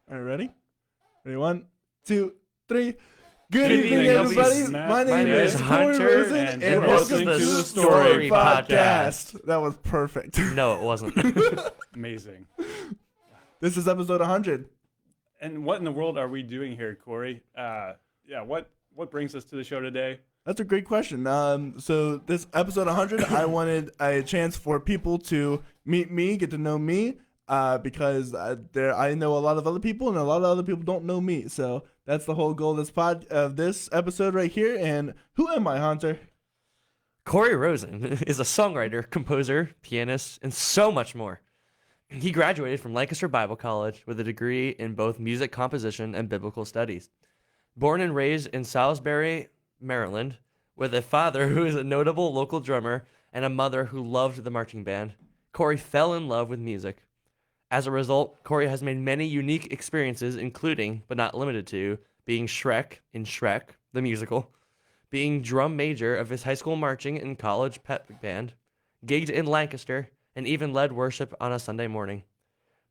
All right, ready? Ready? 1, 2, 3. Good evening, everybody. Matt. My name is Cory Hunter, Rosen, and and you're welcome listening to to the the Story Story Podcast. That was perfect. No, it wasn't. Amazing. This is episode 100. And what in the world are we doing here, Cory? What brings us to the show today? That's a great question. So this episode 100, I wanted a chance for people to meet me, get to know me, because I know a lot of other people, and a lot of other people don't know me. So that's the whole goal of this episode right here. And who am I, Hunter? Cory Rosen is a songwriter, composer, pianist, and so much more. He graduated from Lancaster Bible College with a degree in both music composition and biblical studies. Born and raised in Salisbury, Maryland, with a father who is a notable local drummer and a mother who loved the marching band, Cory fell in love with music. As a result, Cory has made many unique experiences, including, but not limited to, being Shrek in Shrek, the musical, being drum major of his high school marching and college pep band, gigged in Lancaster, and even led worship on a Sunday morning.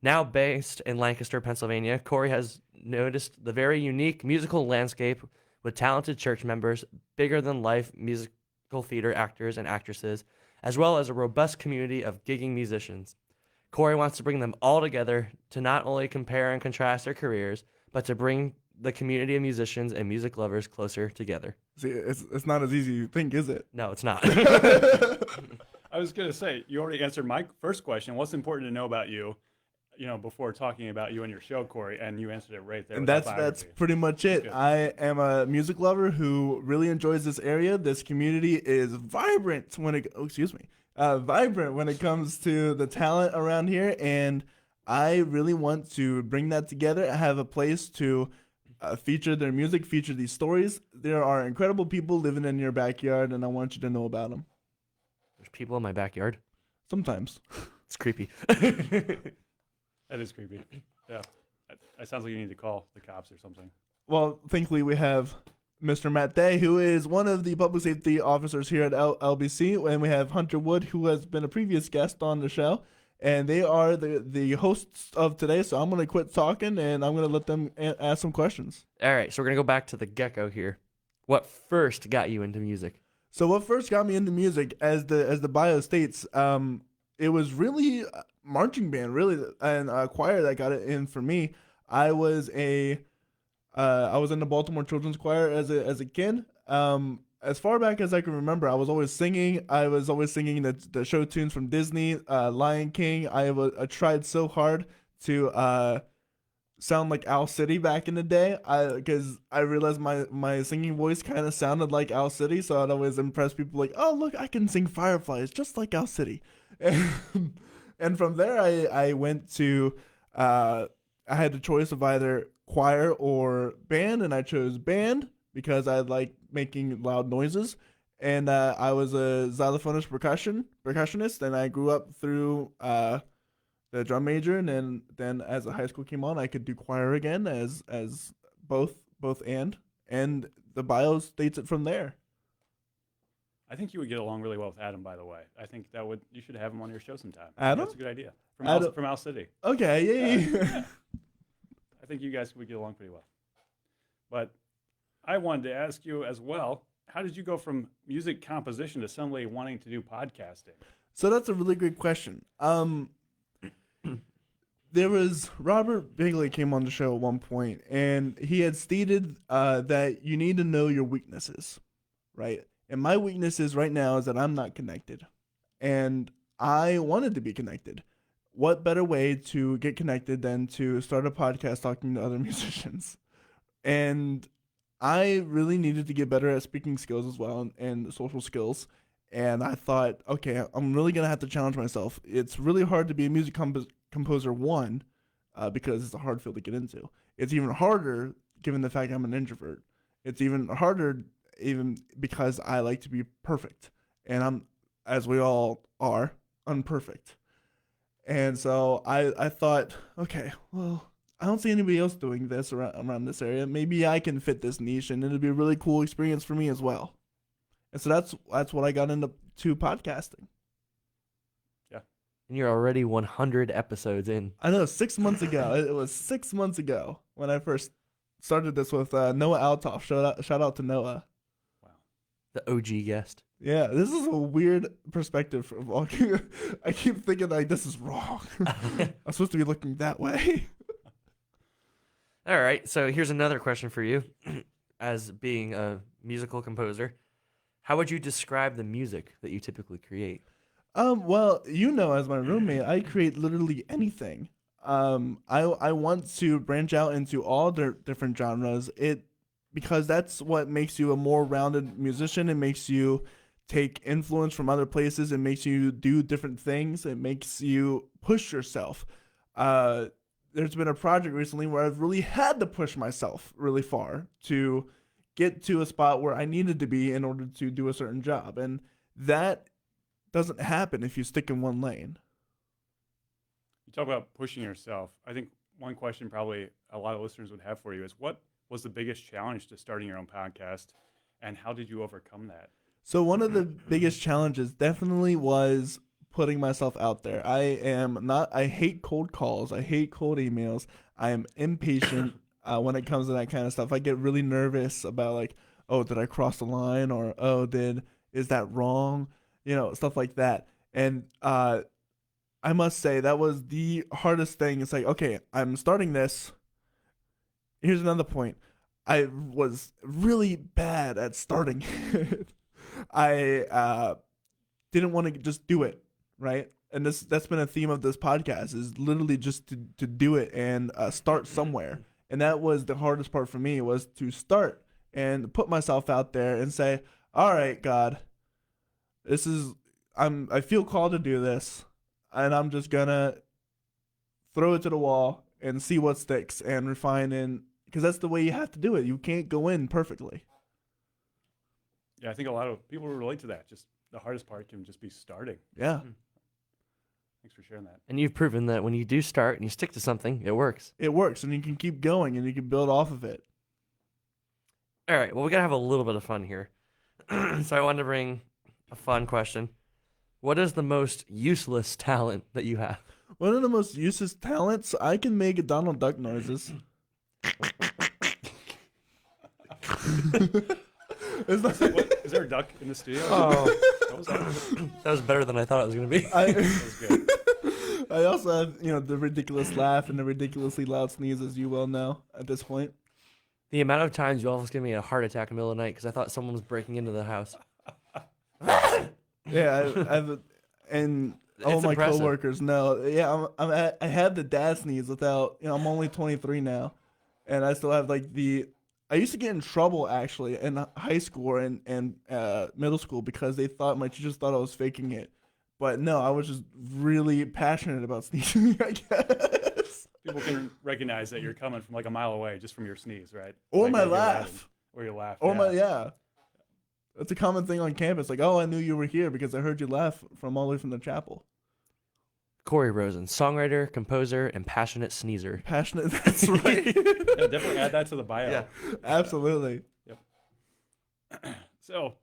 Now based in Lancaster, Pennsylvania, Cory has noticed the very unique musical landscape with talented church members, bigger-than-life musical theater actors and actresses, as well as a robust community of gigging musicians. Cory wants to bring them all together to not only compare and contrast their careers, but to bring the community of musicians and music lovers closer together. See, it's not as easy as you think, is it? No, it's not. I was going to say, you already answered my first question. What's important to know about you, before talking about you and your show, Cory, and you answered it right there. And that's pretty much it. I am a music lover who really enjoys this area. This community is vibrant when it comes to the talent around here, and I really want to bring that together. I have a place to feature their music, feature these stories. There are incredible people living in your backyard, and I want you to know about them. There's people in my backyard. Sometimes. It's creepy. That is creepy. Yeah. It sounds like you need to call the cops or something. Well, thankfully we have Mr. Matt Day, who is one of the public safety officers here at LBC, and we have Hunter Wood, who has been a previous guest on the show, and they are the hosts of today, so I'm going to quit talking, and I'm going to let them ask some questions. All right, so we're going to go back to the get-go here. What first got you into music? So what first got me into music, as the bio states, it was really marching band, really, and a choir that got it in for me. I was in the Baltimore Children's Choir as a kid. As far back as I can remember, I was always singing. I was always singing the show tunes from Disney, Lion King. I tried so hard to sound like Owl City back in the day, because I realized my singing voice kind of sounded like Owl City, so I'd always impress people like, oh, look, I can sing Fireflies just like Owl City. And from there, I went to, I had the choice of either choir or band, and I chose band because I like making loud noises. And I was a xylophonist percussionist, and I grew up through the drum major, and then as the high school came on, I could do choir again as both and the bio states it from there. I think you would get along really well with Adam, by the way. I think you should have him on your show sometime. Adam? That's a good idea. From Owl City. Okay, yeah. I think you guys would get along pretty well. But I wanted to ask you as well, how did you go from music composition to suddenly wanting to do podcasting? So that's a really good question. There was Robert Bigley came on the show at one point, and he had stated that you need to know your weaknesses, right? And my weaknesses right now is that I'm not connected, and I wanted to be connected. What better way to get connected than to start a podcast talking to other musicians? And I really needed to get better at speaking skills as well, and social skills. And I thought, okay, I'm really going to have to challenge myself. It's really hard to be a music composer, because it's a hard field to get into. It's even harder given the fact I'm an introvert. It's even harder even because I like to be perfect. And I'm, as we all are, unperfect. And so I thought, okay, well, I don't see anybody else doing this around this area. Maybe I can fit this niche, and it'll be a really cool experience for me as well. And so that's what I got into podcasting. Yeah, And you're already 100 episodes in. I know 6 months ago. It was 6 months ago when I first started this with Noah Altoff. Shout out to Noah. Wow. The OG guest. Yeah, this is a weird perspective from walking. I keep thinking like this is wrong. I'm supposed to be looking that way. All right, so here's another question for you. As being a musical composer, how would you describe the music that you typically create? Well, as my roommate, I create literally anything. I want to branch out into all the different genres. Because that's what makes you a more rounded musician. It makes you take influence from other places. It makes you do different things. It makes you push yourself. There's been a project recently where I've really had to push myself really far to get to a spot where I needed to be in order to do a certain job. And that doesn't happen if you stick in one lane. You talk about pushing yourself. I think one question probably a lot of listeners would have for you is what was the biggest challenge to starting your own podcast, and how did you overcome that? So one of the biggest challenges definitely was putting myself out there. I hate cold calls. I hate cold emails. I am impatient when it comes to that kind of stuff. I get really nervous about like, oh, did I cross the line? Or, oh, is that wrong? Stuff like that. And I must say that was the hardest thing. It's like, okay, I'm starting this. Here's another point. I was really bad at starting it. I didn't want to just do it, right? And that's been a theme of this podcast is literally just to do it and start somewhere. And that was the hardest part for me was to start and put myself out there and say, all right, God, I feel called to do this, and I'm just gonna throw it to the wall and see what sticks and refine because that's the way you have to do it. You can't go in perfectly. Yeah, I think a lot of people relate to that. Just the hardest part can just be starting. Yeah. Thanks for sharing that. And you've proven that when you do start and you stick to something, it works. It works, and you can keep going, and you can build off of it. All right, well, we got to have a little bit of fun here. So I wanted to bring a fun question. What is the most useless talent that you have? One of the most useless talents, I can make Donald Duck noises. Is there a duck in the studio? Oh, What was that? that was better than I thought it was going to be. That was good. I also have, the ridiculous laugh and the ridiculously loud sneeze, as you well know at this point. The amount of times you almost gave me a heart attack in the middle of the night because I thought someone was breaking into the house. Yeah, and all It's my impressive. coworkers know. Yeah, I have the dad sneeze without. I'm only 23 now, and I still have I used to get in trouble actually in high school and middle school because my teachers thought I was faking it, but no, I was just really passionate about sneezing. I guess. People can recognize that you're coming from like a mile away just from your sneeze, right? Or Like, my you'll hear that laugh. or your laugh. Or yeah. yeah. That's a common thing on campus. Like, oh, I knew you were here because I heard you laugh from all the way from the chapel. Cory Rosen, songwriter, composer, and passionate sneezer. Passionate. That's right. Yeah, definitely add that to the bio. Yeah. Absolutely. So,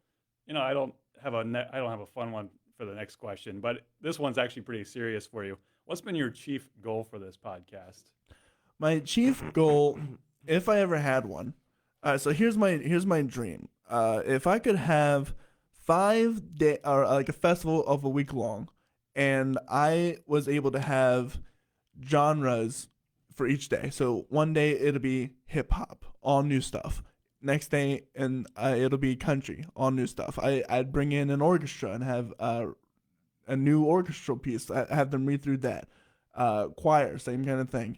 I don't have a fun one for the next question, but this one's actually pretty serious for you. What's been your chief goal for this podcast? My chief goal, if I ever had one. So here's my dream. If I could have 5 day or like a festival of a week long, and I was able to have genres for each day. So one day it'll be hip hop, all new stuff. Next day and it'll be country, all new stuff. I'd bring in an orchestra and have a new orchestral piece. Have them read through that. Choir, same kind of thing.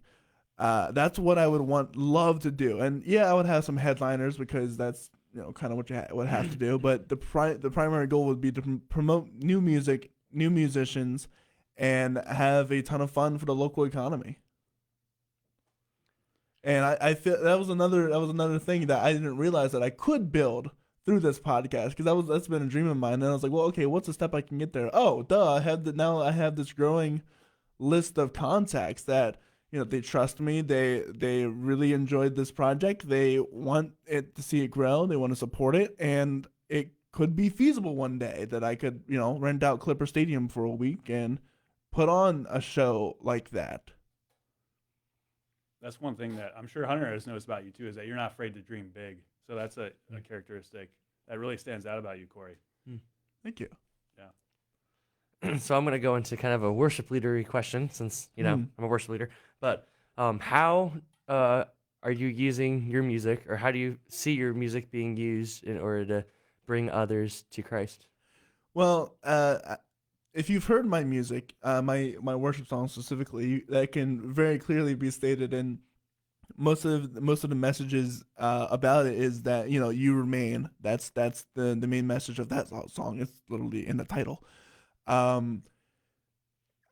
That's what I would love to do. And yeah, I would have some headliners because that's kind of what you would have to do. But the primary goal would be to promote new music, new musicians, and have a ton of fun for the local economy. And I feel that was another thing that I didn't realize that I could build through this podcast because that's been a dream of mine. And I was like, well, okay, what's the step I can get there? Oh, duh! I have this growing list of contacts that they trust me. They really enjoyed this project. They want it to see it grow. They want to support it, and it could be feasible one day that I could rent out Clipper Stadium for a week and put on a show like that. That's one thing that I'm sure Hunter has noticed about you too, is that you're not afraid to dream big. So that's a characteristic that really stands out about you, Cory. Thank you. Yeah. So I'm going to go into kind of a worship leadery question, since I'm a worship leader. But how are you using your music, or how do you see your music being used in order to bring others to Christ? Well, if you've heard my music, my worship songs specifically, that can very clearly be stated in most of the messages about it is that you remain. That's the main message of that song. It's literally in the title. I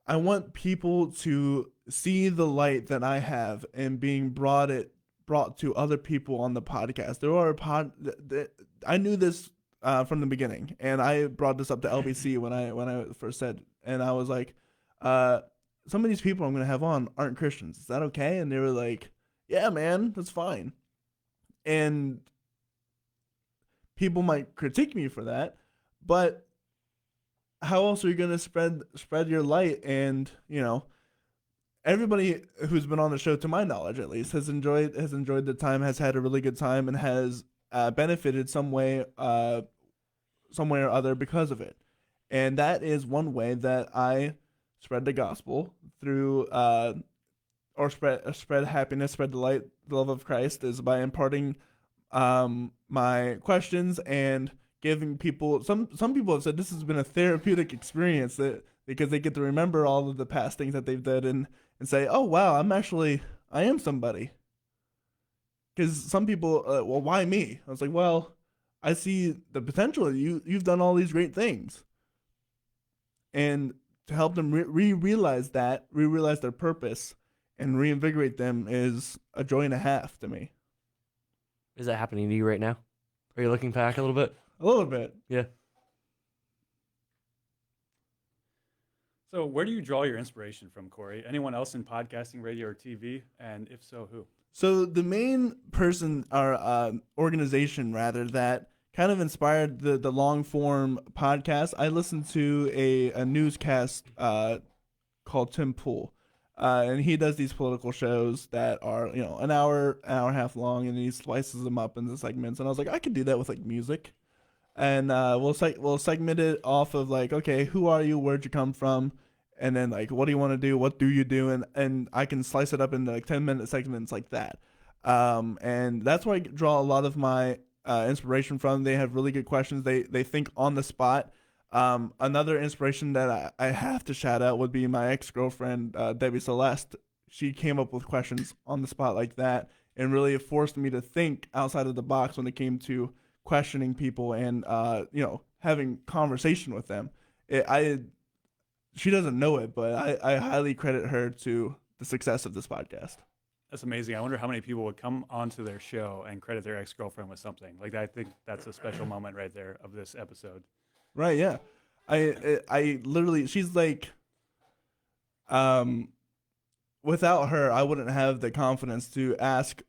want people to see the light that I have and being brought to other people on the podcast. There are I knew this from the beginning, and I brought this up to LBC when I first said, and I was like, some of these people I'm gonna have on aren't Christians. Is that okay? And they were like, yeah, man, that's fine. And people might critique me for that, but how else are you gonna spread your light? And everybody who's been on the show, to my knowledge at least, has enjoyed the time, has had a really good time, and has benefited some way or other because of it. And that is one way that I spread the gospel through or spread happiness, spread the light, the love of Christ, is by imparting my questions and giving people. Some people have said this has been a therapeutic experience, because they get to remember all of the past things that they've done and say, oh wow, I am somebody. Because some people, well, why me? I was like, well, I see the potential. You've done all these great things, and to help them realize their purpose and reinvigorate them is a joy and a half to me. Is that happening to you right now? Are you looking back a little bit? A little bit. Yeah. So where do you draw your inspiration from, Cory? Anyone else in podcasting, radio, or TV? And if so, who? So the main person or organization rather that kind of inspired the long form podcast, I listened to a newscast called Tim Pool. And he does these political shows that are, an hour and a half long, and he slices them up into segments. And I was like, I could do that with like music. And we'll segment it off of like, okay, who are you? Where'd you come from? And then like, what do you want to do? What do you do? And I can slice it up into like 10-minute segments like that. And that's where I draw a lot of my inspiration from. They have really good questions. They think on the spot. Another inspiration that I have to shout out would be my ex-girlfriend, Debbie Celeste. She came up with questions on the spot like that, and really forced me to think outside of the box when it came to questioning people and having conversation with them. She doesn't know it, but I highly credit her to the success of this podcast. That's amazing. I wonder how many people would come onto their show and credit their ex-girlfriend with something. Like, I think that's a special moment right there of this episode. Right, yeah. I literally, she's like, without her, I wouldn't have the confidence to ask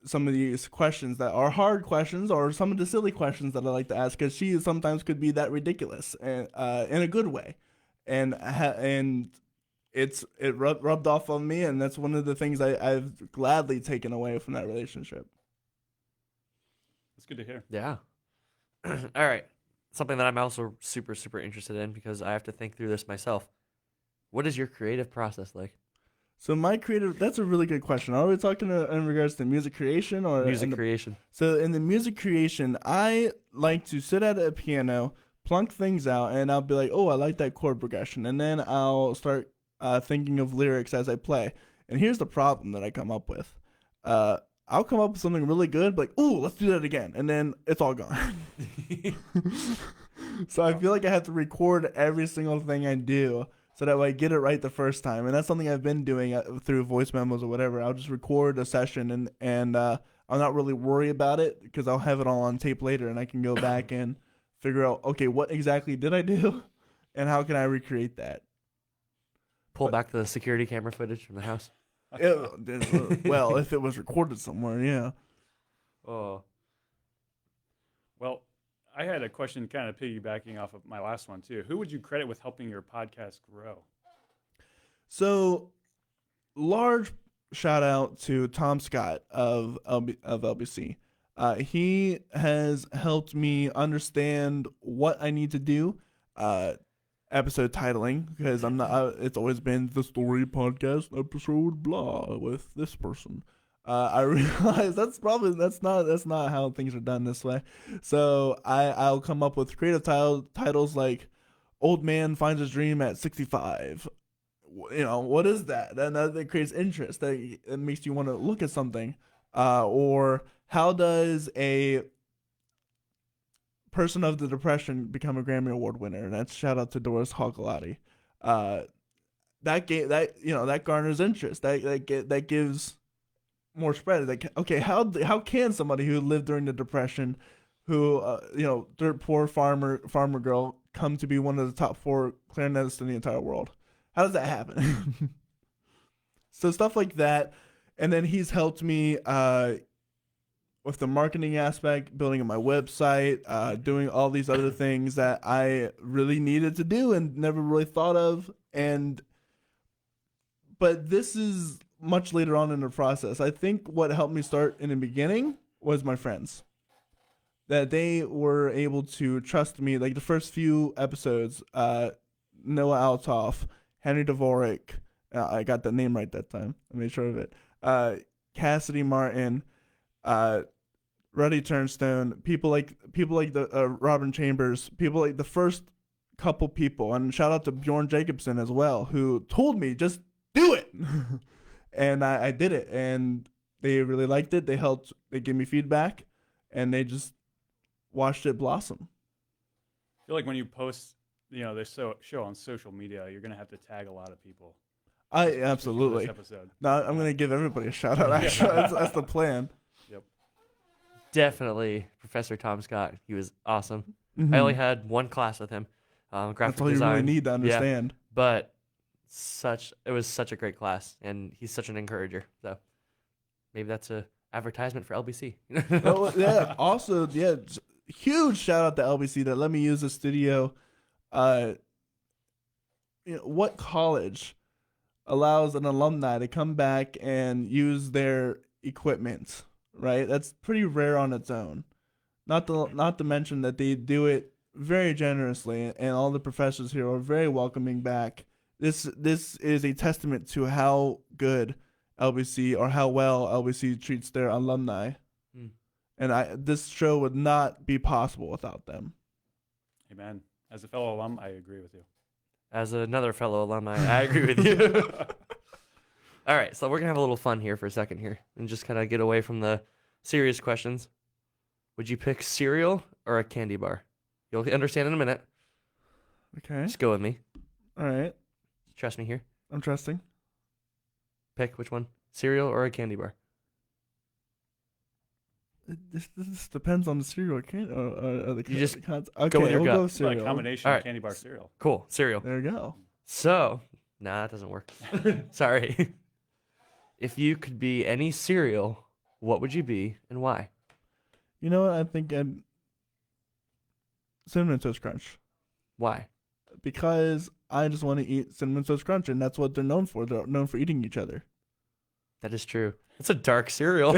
some of these questions that are hard questions, or some of the silly questions that I like to ask, because she sometimes could be that ridiculous, and in a good way. And it rubbed off on me, and that's one of the things I've gladly taken away from that relationship. That's good to hear. Yeah. All right. Something that I'm also super, super interested in, because I have to think through this myself. What is your creative process like? So that's a really good question. Are we talking in regards to music creation or music creation? So in the music creation, I like to sit at a piano, plunk things out, and I'll be like, oh, I like that chord progression. And then I'll start thinking of lyrics as I play. And here's the problem that I come up with. I'll come up with something really good, like, ooh, let's do that again. And then it's all gone. So I feel like I have to record every single thing I do so that way I get it right the first time. And that's something I've been doing through voice memos or whatever. I'll just record a session and I'll not really worry about it, because I'll have it all on tape later, and I can go back and figure out, okay, what exactly did I do and how can I recreate that? Pull back the security camera footage from the house. Well, if it was recorded somewhere, yeah. Oh. Well, I had a question kind of piggybacking off of my last one too. Who would you credit with helping your podcast grow? So, large shout out to Tom Scott of LBC. He has helped me understand what I need to do. Episode titling, because I'm not. It's always been the story podcast episode blah with this person. I realize that's not how things are done this way. So I'll come up with creative titles like "Old Man Finds His Dream at 65." What is that? That creates interest. That it makes you want to look at something. Or how does a person of the Depression become a Grammy Award winner? And that's shout out to Doris Hoggalati. That garners interest. That gives more spread. Like, okay, how can somebody who lived during the Depression, who dirt poor farmer girl, come to be one of the top 4 clarinetists in the entire world? How does that happen? So stuff like that, and then he's helped me with the marketing aspect, building my website, doing all these other things that I really needed to do and never really thought of. But this is much later on in the process. I think what helped me start in the beginning was my friends. That they were able to trust me. Like the first few episodes, Noah Altoff, Henry Dvorak, I got the name right that time. I made sure of it. Cassidy Martin, Ruddy Turnstone, people like the Robin Chambers, people like the first couple people, and shout out to Bjorn Jacobson as well, who told me just do it, and I did it, and they really liked it. They gave me feedback, and they just watched it blossom. I feel like when you post, this show on social media, you're gonna have to tag a lot of people. Absolutely. This episode. No, I'm gonna give everybody a shout out. Actually, that's the plan. Yep. Definitely Professor Tom Scott. He was awesome. Mm-hmm. I only had one class with him, graphic That's all design. you really need to understand. Yeah, but it was such a great class, and he's such an encourager. So maybe that's a advertisement for LBC. Oh, yeah. Also, yeah, huge shout out to LBC that let me use the studio. What college allows an alumni to come back and use their equipment? Right, that's pretty rare on its own. Not to mention that they do it very generously, and all the professors here are very welcoming back. This is a testament to how good LBC, or how well LBC treats their alumni. And this show would not be possible without them. Amen. As a fellow alum, I agree with you. As another fellow alumni, I agree with you. All right, so we're going to have a little fun here for a second here and just kind of get away from the serious questions. Would you pick cereal or a candy bar? You'll understand in a minute. Okay. Just go with me. All right. Trust me here. I'm trusting. Pick which one, cereal or a candy bar? This depends on the cereal. You just okay, go with your we'll gut. go It's cereal. like a combination All of right. candy bar cereal. Cool, cereal. There you go. So, that doesn't work. Sorry. If you could be any cereal, what would you be and why? You know what? I think Cinnamon Toast Crunch. Why? Because I just want to eat Cinnamon Toast Crunch, and that's what they're known for. They're known for eating each other. That is true. It's a dark cereal.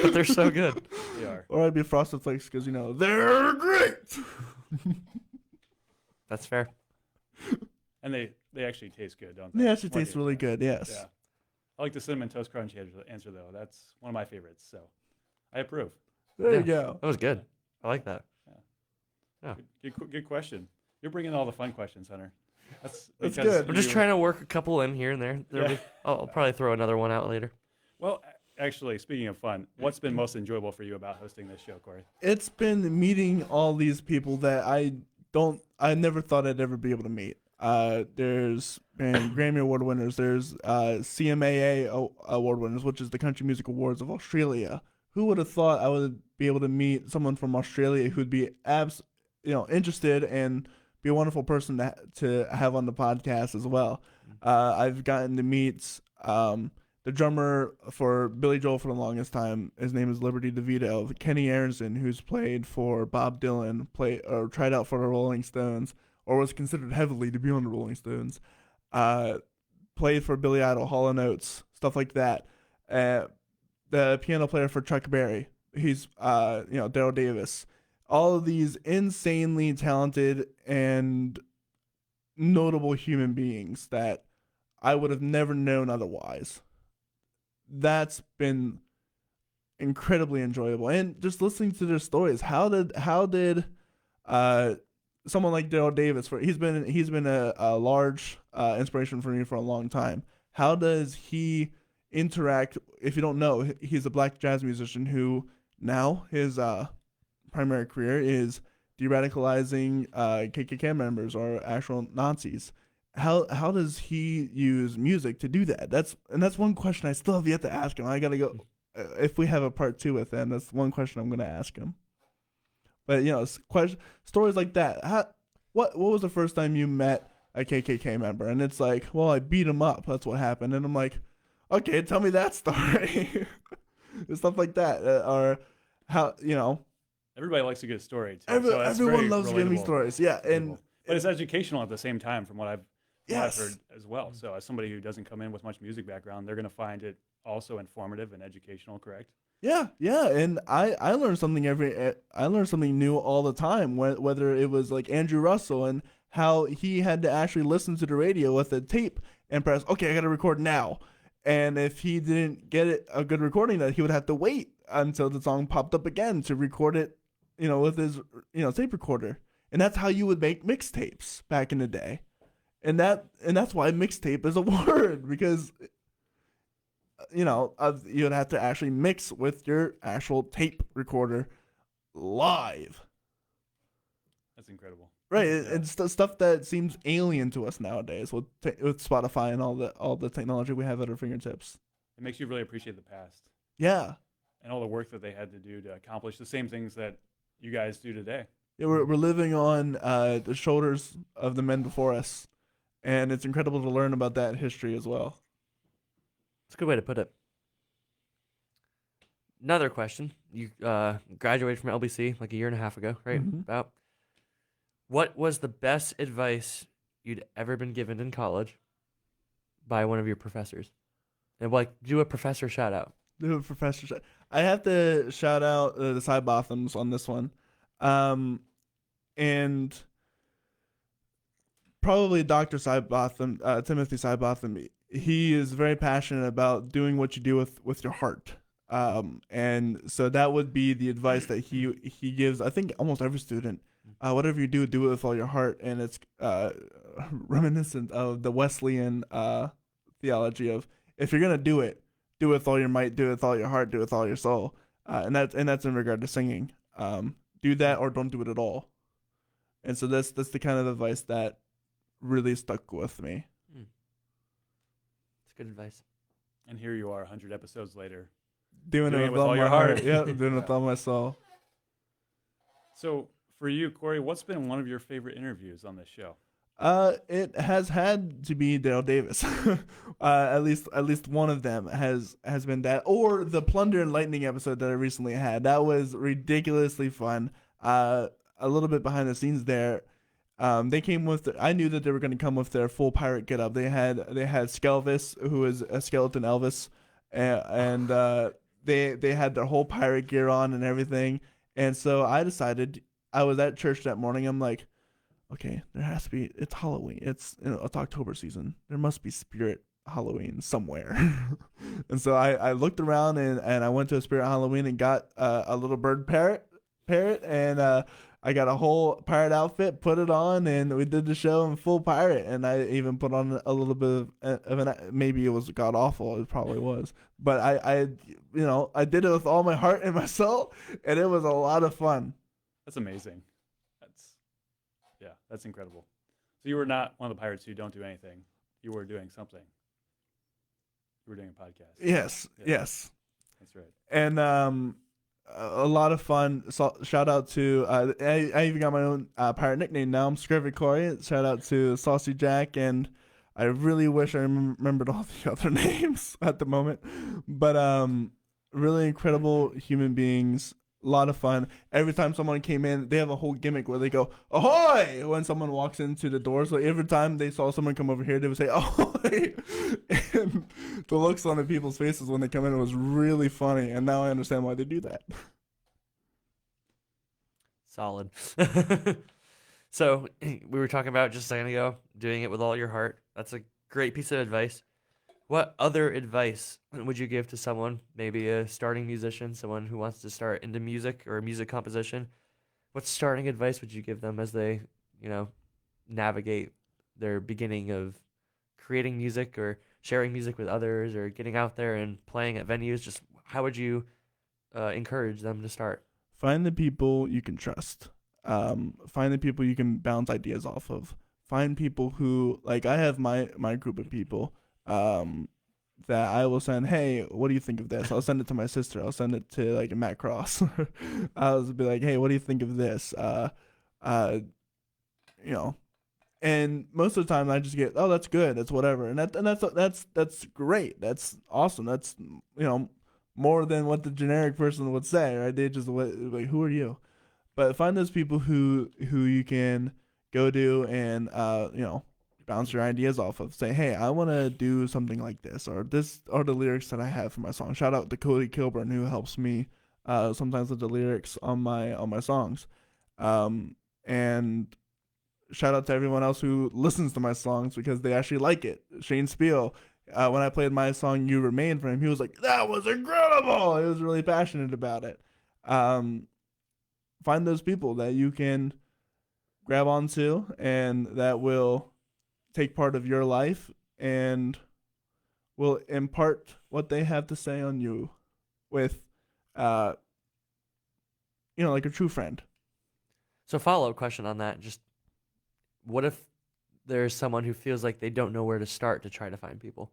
But they're so good. They are. Or I'd be Frosted Flakes because, they're great. That's fair. And they actually taste good, don't they? They actually What do taste you really think? good, yes. Yeah. I like the Cinnamon Toast Crunch answer, though. That's one of my favorites, so I approve. There Yeah. you go. That was good. I like that. Good question. You're bringing all the fun questions, Hunter. That's That's because good. I'm just trying to work a couple in here and there. Yeah. I'll probably throw another one out later. Well, actually, speaking of fun, what's been most enjoyable for you about hosting this show, Cory? It's been meeting all these people that I never thought I'd ever be able to meet. There's been Grammy Award winners. There's CMAA Award winners, which is the Country Music Awards of Australia. Who would have thought I would be able to meet someone from Australia who'd be interested and be a wonderful person to have on the podcast as well. I've gotten to meet the drummer for Billy Joel for the longest time. His name is Liberty DeVito. Kenny Aronson, who's played for Bob Dylan, tried out for the Rolling Stones, or was considered heavily to be on the Rolling Stones. uh, played for Billy Idol, Hall and Oates, stuff like that. The piano player for Chuck Berry, he's Daryl Davis. All of these insanely talented and notable human beings that I would have never known otherwise. That's been incredibly enjoyable, and just listening to their stories. How did uh someone like Daryl Davis, for he's been a large inspiration for me for a long time. How does he interact? If you don't know, he's a black jazz musician who now his primary career is de-radicalizing KKK members or actual Nazis. How does he use music to do that? That's one question I still have yet to ask him. I gotta go. If we have a part 2 with him, that's one question I'm gonna ask him. But stories like that. What was the first time you met a KKK member? And it's like, well, I beat him up. That's what happened. And I'm like, okay, tell me that story. And stuff like that, or how Everybody likes a good story too. everyone loves giving me stories. Yeah, but it's educational at the same time, from what I've yes. heard as well. So as somebody who doesn't come in with much music background, they're going to find it also informative and educational, correct? Yeah, and I learned something I learned something new all the time. Whether it was like Andrew Russell and how he had to actually listen to the radio with a tape and press, okay, I got to record now. And if he didn't get a good recording, that he would have to wait until the song popped up again to record it, with his tape recorder. And that's how you would make mixtapes back in the day. And that's why mixtape is a word, because you'd have to actually mix with your actual tape recorder live. That's incredible. Right, it's the stuff that seems alien to us nowadays with Spotify and all the technology we have at our fingertips. It makes you really appreciate the past. Yeah, and all the work that they had to do to accomplish the same things that you guys do today. Yeah, we're living on the shoulders of the men before us, and it's incredible to learn about that history as well. That's a good way to put it. Another question. You graduated from LBC like a year and a half ago, right? Mm-hmm. About. What was the best advice you'd ever been given in college by one of your professors? And do a professor shout out. Do a professor shout. I have to shout out the Cy Bothams on this one, and probably Dr. Cy Botham, Timothy Cy Botham. He is very passionate about doing what you do with your heart. And so that would be the advice that he gives, I think, almost every student. Whatever you do, do it with all your heart. And it's reminiscent of the Wesleyan theology of, if you're going to do it with all your might, do it with all your heart, do it with all your soul. And that's in regard to singing. Do that or don't do it at all. And so that's the kind of advice that really stuck with me. That's good advice. And here you are 100 episodes later. Doing it with all your heart. Yeah, doing it with all my soul. So for you, Cory, what's been one of your favorite interviews on this show? It has had to be Daryl Davis. At least one of them has been that, or the Plunder and Lightning episode that I recently had. That was ridiculously fun. A little bit behind the scenes there. They came with. I knew that they were going to come with their full pirate getup. They had Skelvis, who is a skeleton Elvis, and they had their whole pirate gear on and everything. And so I decided. I was at church that morning. I'm like, okay, there has to be. It's Halloween. It's October season. There must be spirit Halloween somewhere. And so I looked around and I went to a spirit Halloween and got a little bird parrot, and I got a whole pirate outfit, put it on, and we did the show in full pirate. And I even put on a little bit of an, maybe it was god awful. It probably was, but I did it with all my heart and my soul, and it was a lot of fun. That's amazing. That's incredible. So you were not one of the pirates who don't do anything. You were doing something. You were doing a podcast. Yes. That's right. And a lot of fun. So, shout out to I even got my own pirate nickname now. I'm Scrivener Cory. Shout out to Saucy Jack, and I really wish I remembered all the other names at the moment. But really incredible human beings. A lot of fun. Every time someone came in, they have a whole gimmick where they go "ahoy" when someone walks into the door. So every time they saw someone come over here, they would say "ahoy," and the looks on the people's faces when they come in was really funny. And now I understand why they do that. Solid. So we were talking about just a second ago, doing it with all your heart. That's a great piece of advice. What other advice would you give to someone, maybe a starting musician, someone who wants to start into music or music composition? What starting advice would you give them as they, you know, navigate their beginning of creating music or sharing music with others or getting out there and playing at venues? Just how would you encourage them to start? Find the people you can trust. Find the people you can bounce ideas off of. Find people who, like, I have my group of people that I will send, hey, what do you think of this? I'll send it to my sister. I'll send it to, like, Matt Cross. I'll be like, hey, what do you think of this? You know, and most of the time I just get, oh, that's good, that's whatever, and that's great, that's awesome, that's, more than what the generic person would say, right? They just like, who are you? But find those people who you can go to and bounce your ideas off of. Say, hey, I want to do something like this, or this are the lyrics that I have for my song. Shout out to Cody Kilburn, who helps me sometimes with the lyrics on my songs, and shout out to everyone else who listens to my songs because they actually like it. Shane Spiel, when I played my song "You Remain" for him, he was like, "That was incredible." He was really passionate about it. Find those people that you can grab onto and that will take part of your life and will impart what they have to say on you with, like a true friend. So follow-up question on that, just what if there's someone who feels like they don't know where to start to try to find people?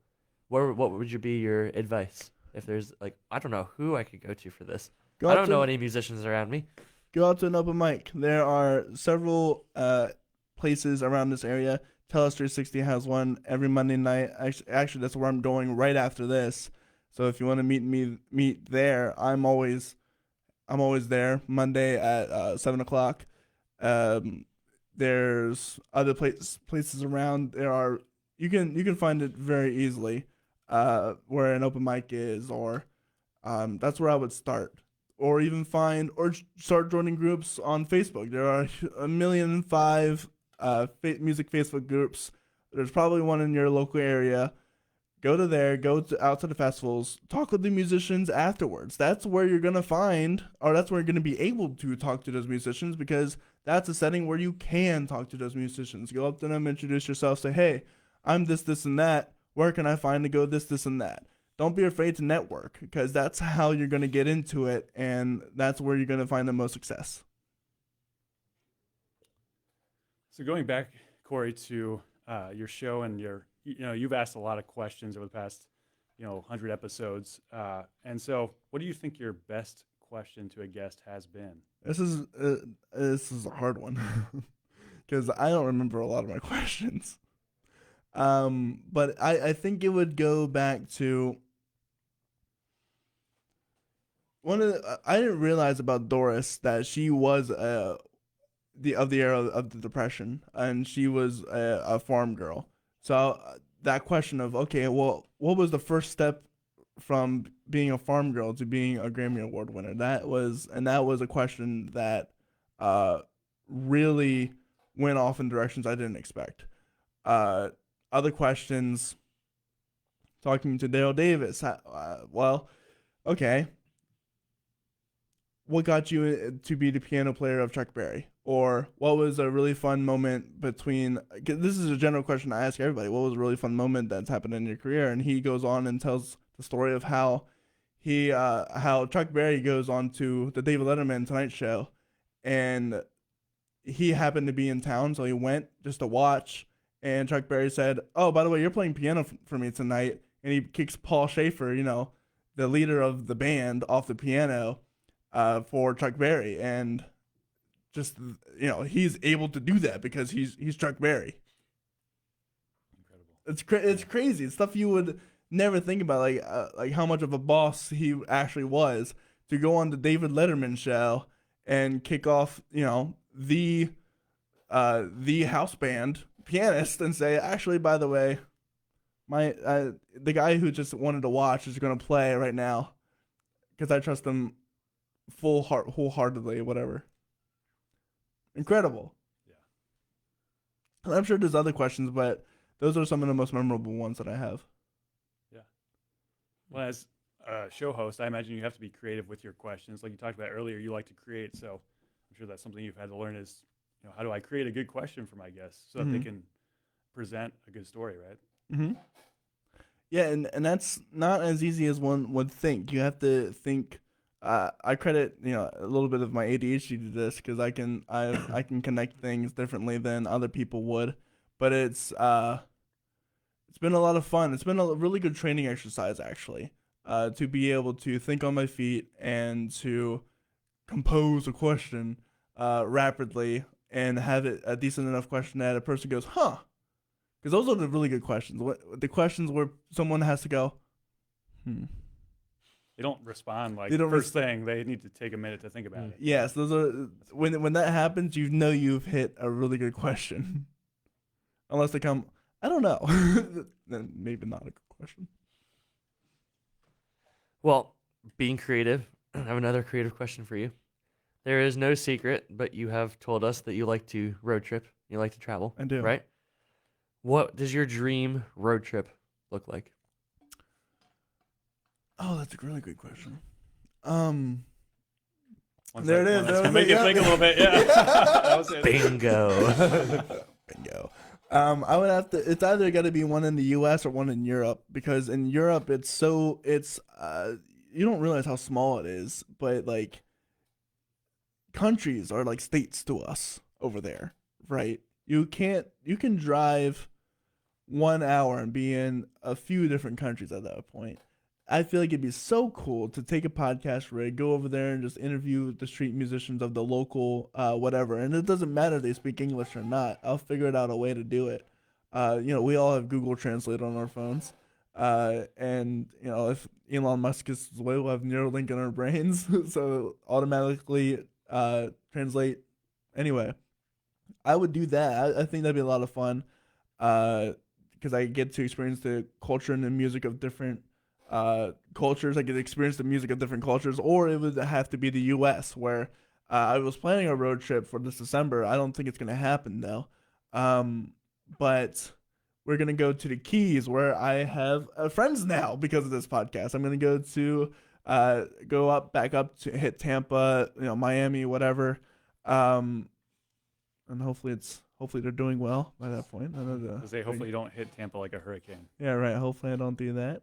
What would you be your advice if there's like, I don't know who I could go to for this. I don't know any musicians around me. Go out to an open mic. There are several places around this area. Tellus 360 has one every Monday night. Actually, that's where I'm going right after this. So if you want to meet there, I'm always there Monday at 7:00. There's other places around. You can find it very easily where an open mic is, or that's where I would start, or even find or start joining groups on Facebook. There are 1,000,005 music Facebook groups. There's probably one in your local area. Go to there, out to the festivals, talk with the musicians afterwards. That's where you're going to find, or that's where you're going to be able to talk to those musicians, because that's a setting where you can talk to those musicians. Go up to them, introduce yourself, say, hey, I'm this, and that. Where can I find to go this, and that? Don't be afraid to network, because that's how you're going to get into it, and that's where you're going to find the most success. So going back, Cory, to your show and you've asked a lot of questions over the past, 100 episodes. And so what do you think your best question to a guest has been? This is a hard one because I don't remember a lot of my questions. But I think it would go back to I didn't realize about Doris that she was the era of the Depression, and she was a farm girl. So that question of, okay, well, what was the first step from being a farm girl to being a Grammy Award winner? That was a question that really went off in directions I didn't expect. Other questions, talking to Daryl Davis. Well, okay, what got you to be the piano player of Chuck Berry? Or what was a really fun moment between, this is a general question I ask everybody, what was a really fun moment that's happened in your career? And he goes on and tells the story of how how Chuck Berry goes on to the David Letterman Tonight Show, and he happened to be in town, so he went just to watch, and Chuck Berry said, oh, by the way, you're playing piano for me tonight, and he kicks Paul Schaefer, the leader of the band, off the piano for Chuck Berry, and just, he's able to do that because he's Chuck Berry. Incredible. It's crazy. It's stuff you would never think about, like how much of a boss he actually was, to go on the David Letterman show and kick off, the house band pianist and say, actually, by the way, the guy who just wanted to watch is going to play right now because I trust him wholeheartedly, whatever. Incredible. Yeah. And I'm sure there's other questions, but those are some of the most memorable ones that I have. Yeah. Well, as a show host, I imagine you have to be creative with your questions. Like you talked about earlier, you like to create, so I'm sure that's something you've had to learn is, how do I create a good question for my guests so that they can present a good story, right? Mm-hmm. Yeah, and that's not as easy as one would think. You have to think. I credit a little bit of my ADHD to this because I can connect things differently than other people would, but it's been a lot of fun. It's been a really good training exercise actually, to be able to think on my feet and to compose a question rapidly and have it a decent enough question that a person goes, huh? Because those are the really good questions. The questions where someone has to go, They don't respond like They don't first thing. They need to take a minute to think about it. Yes, those are when that happens, you've hit a really good question. Unless they come, I don't know. Then maybe not a good question. Well, being creative, I have another creative question for you. There is no secret, but you have told us that you like to road trip. You like to travel. I do. Right? What does your dream road trip look like? Oh, that's a really good question. One There it is. That's That gonna was make it. you Yeah. think a little bit. Yeah. That was it. Bingo. Bingo. I would have to. It's either got to be one in the U.S. or one in Europe because in Europe you don't realize how small it is, but like countries are like states to us over there, right? You can drive 1 hour and be in a few different countries at that point. I feel like it'd be so cool to take a podcast rig, go over there and just interview the street musicians of the local whatever. And it doesn't matter if they speak English or not. I'll figure it out a way to do it. We all have Google Translate on our phones. And if Elon Musk is his way, we'll have Neuralink in our brains. So automatically translate. Anyway, I would do that. I think that'd be a lot of fun. Because I get to experience the culture and the music of different cultures. I get to experience the music of different cultures, or it would have to be the U.S. where I was planning a road trip for this December. I don't think it's gonna happen though, but we're gonna go to the Keys where I have friends now because of this podcast. I'm gonna go to back up to hit Tampa, Miami, whatever, and hopefully they're doing well by that point. I know Hopefully you don't hit Tampa like a hurricane. Yeah, right. Hopefully I don't do that.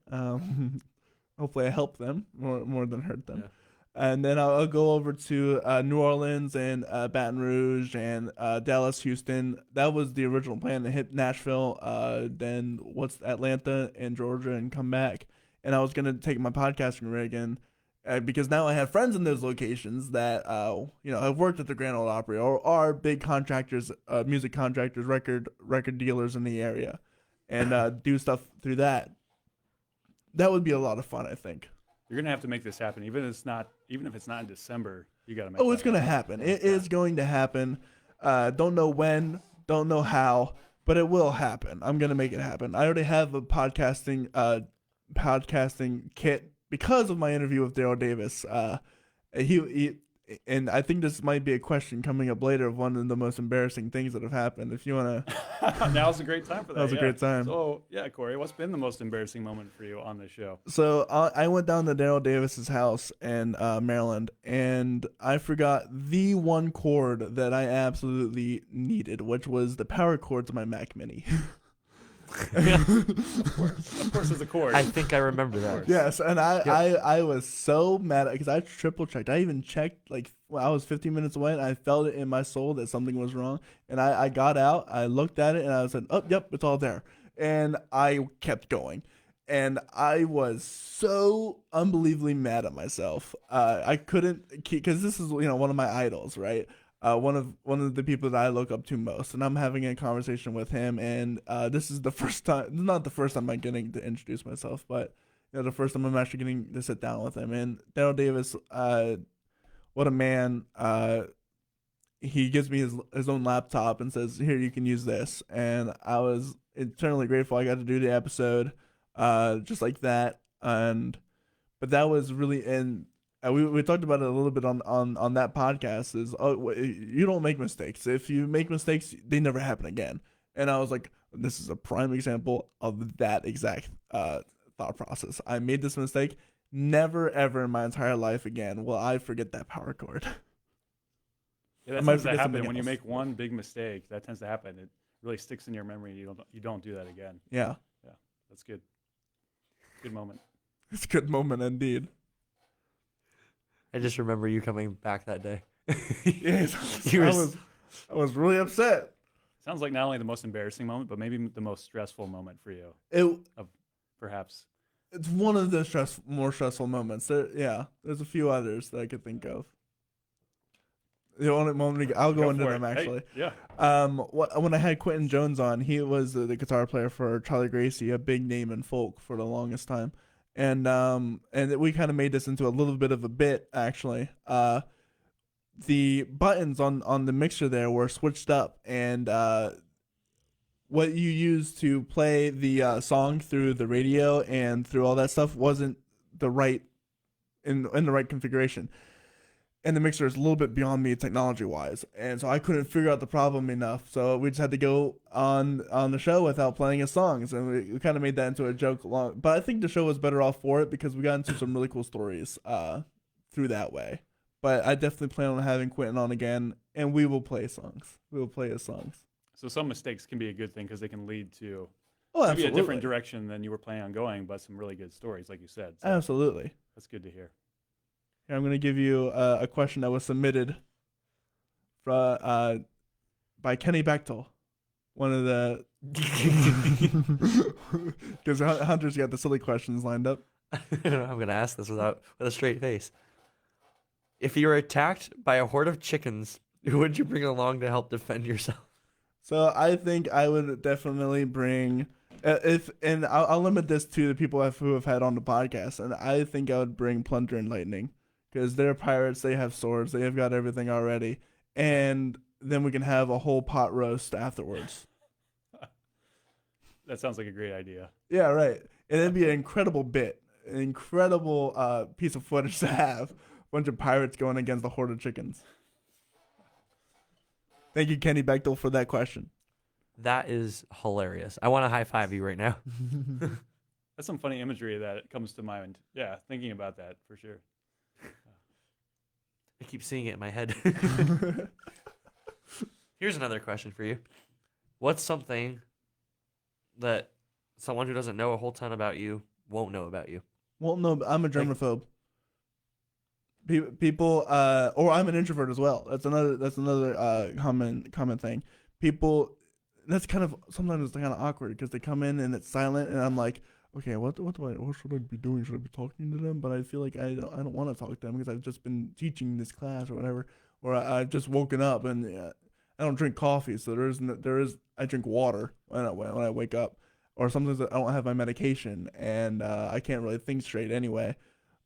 Hopefully I help them more than hurt them. Yeah. And then I'll go over to New Orleans and Baton Rouge and Dallas, Houston. That was the original plan to hit Nashville, then Atlanta and Georgia and come back. And I was going to take my podcasting rig and because now I have friends in those locations that have worked at the Grand Ole Opry or are big contractors, music contractors, record dealers in the area, and do stuff through that. That would be a lot of fun, I think. You're gonna have to make this happen, even if it's not in December. You gotta make. Oh, it's gonna happen. It is going to happen. Don't know when, don't know how, but it will happen. I'm gonna make it happen. I already have a podcasting kit. Because of my interview with Daryl Davis, he and I think this might be a question coming up later of one of the most embarrassing things that have happened. If you want to, now's a great time for that. That was a great time. So yeah, Cory, what's been the most embarrassing moment for you on this show? So I went down to Daryl Davis's house in Maryland, and I forgot the one chord that I absolutely needed, which was the power chord to my Mac Mini. Of course, it's a chord. I think I remember that. Yes, and I was so mad because I triple checked. I even checked I was 15 minutes away, and I felt it in my soul that something was wrong. And I got out, I looked at it, and I said, "Oh, yep, it's all there." And I kept going, and I was so unbelievably mad at myself. I couldn't because this is one of my idols, right? One of the people that I look up to most, and I'm having a conversation with him, and this is the first time, not the first time I'm getting to introduce myself, but the first time I'm actually getting to sit down with him. And Daryl Davis, what a man. He gives me his own laptop and says, "Here, you can use this." And I was eternally grateful. I got to do the episode, just like that. But that was really, and we talked about it a little bit on that podcast. Is you don't make mistakes. If you make mistakes, they never happen again. And I was like, this is a prime example of that exact thought process. I made this mistake. Never ever in my entire life again will I forget that power chord. Yeah, that tends to happen when you make one big mistake. That tends to happen. It really sticks in your memory. You don't do that again. Yeah. Yeah, that's good. Good moment. It's a good moment indeed. I just remember you coming back that day. Yes, I was really upset. Sounds like not only the most embarrassing moment, but maybe the most stressful moment for you. Perhaps. It's one of the more stressful moments. There's a few others that I could think of. The only moment I'll go into them actually. Hey, yeah. When I had Quentin Jones on, he was the guitar player for Charlie Gracie, a big name in folk for the longest time, and we kind of made this into a little bit of a bit actually. The buttons on the mixer there were switched up, and what you used to play the song through the radio and through all that stuff wasn't the right in the right configuration. And the mixer is a little bit beyond me technology-wise, and so I couldn't figure out the problem enough. So we just had to go on the show without playing his songs, and we kind of made that into a joke. But I think the show was better off for it because we got into some really cool stories through that way. But I definitely plan on having Quentin on again, and we will play songs. We will play his songs. So some mistakes can be a good thing because they can lead to maybe a different direction than you were planning on going, but some really good stories, like you said. So absolutely. That's good to hear. Here, I'm going to give you a question that was submitted by Kenny Bechtel, one of the because Hunter's got the silly questions lined up. I'm going to ask this with a straight face. If you were attacked by a horde of chickens, who would you bring along to help defend yourself? So I think I would definitely bring I'll limit this to the people who have had on the podcast, and I think I would bring Plunder and Lightning. Because they're pirates, they have swords, they have got everything already, and then we can have a whole pot roast afterwards. That sounds like a great idea. Yeah, right. And it'd be an incredible bit, an incredible piece of footage to have. A bunch of pirates going against a horde of chickens. Thank you, Kenny Bechtel, for that question. That is hilarious. I want to high five you right now. That's some funny imagery that comes to mind. Yeah, thinking about that for sure. I keep seeing it in my head. Here's another question for you. What's something that someone who doesn't know a whole ton about you won't know about you? Well, no, I'm a germaphobe. People, or I'm an introvert as well. That's another common thing. People, that's kind of sometimes it's kind of awkward because they come in and it's silent, and I'm like, okay, what should I be doing? Should I be talking to them? But I feel like I don't want to talk to them because I've just been teaching this class or whatever, or I've just woken up and I don't drink coffee, so I drink water when I wake up, or sometimes I don't have my medication and I can't really think straight anyway.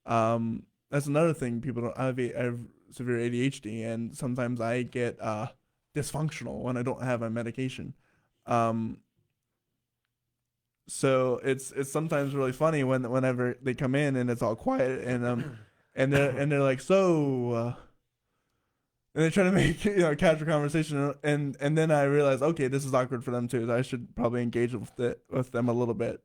That's another thing. People don't. I have severe ADHD, and sometimes I get dysfunctional when I don't have my medication. So it's sometimes really funny whenever they come in and it's all quiet and they're like, so and they're trying to make casual conversation, and then I realize, okay, this is awkward for them too. I should probably engage with them a little bit.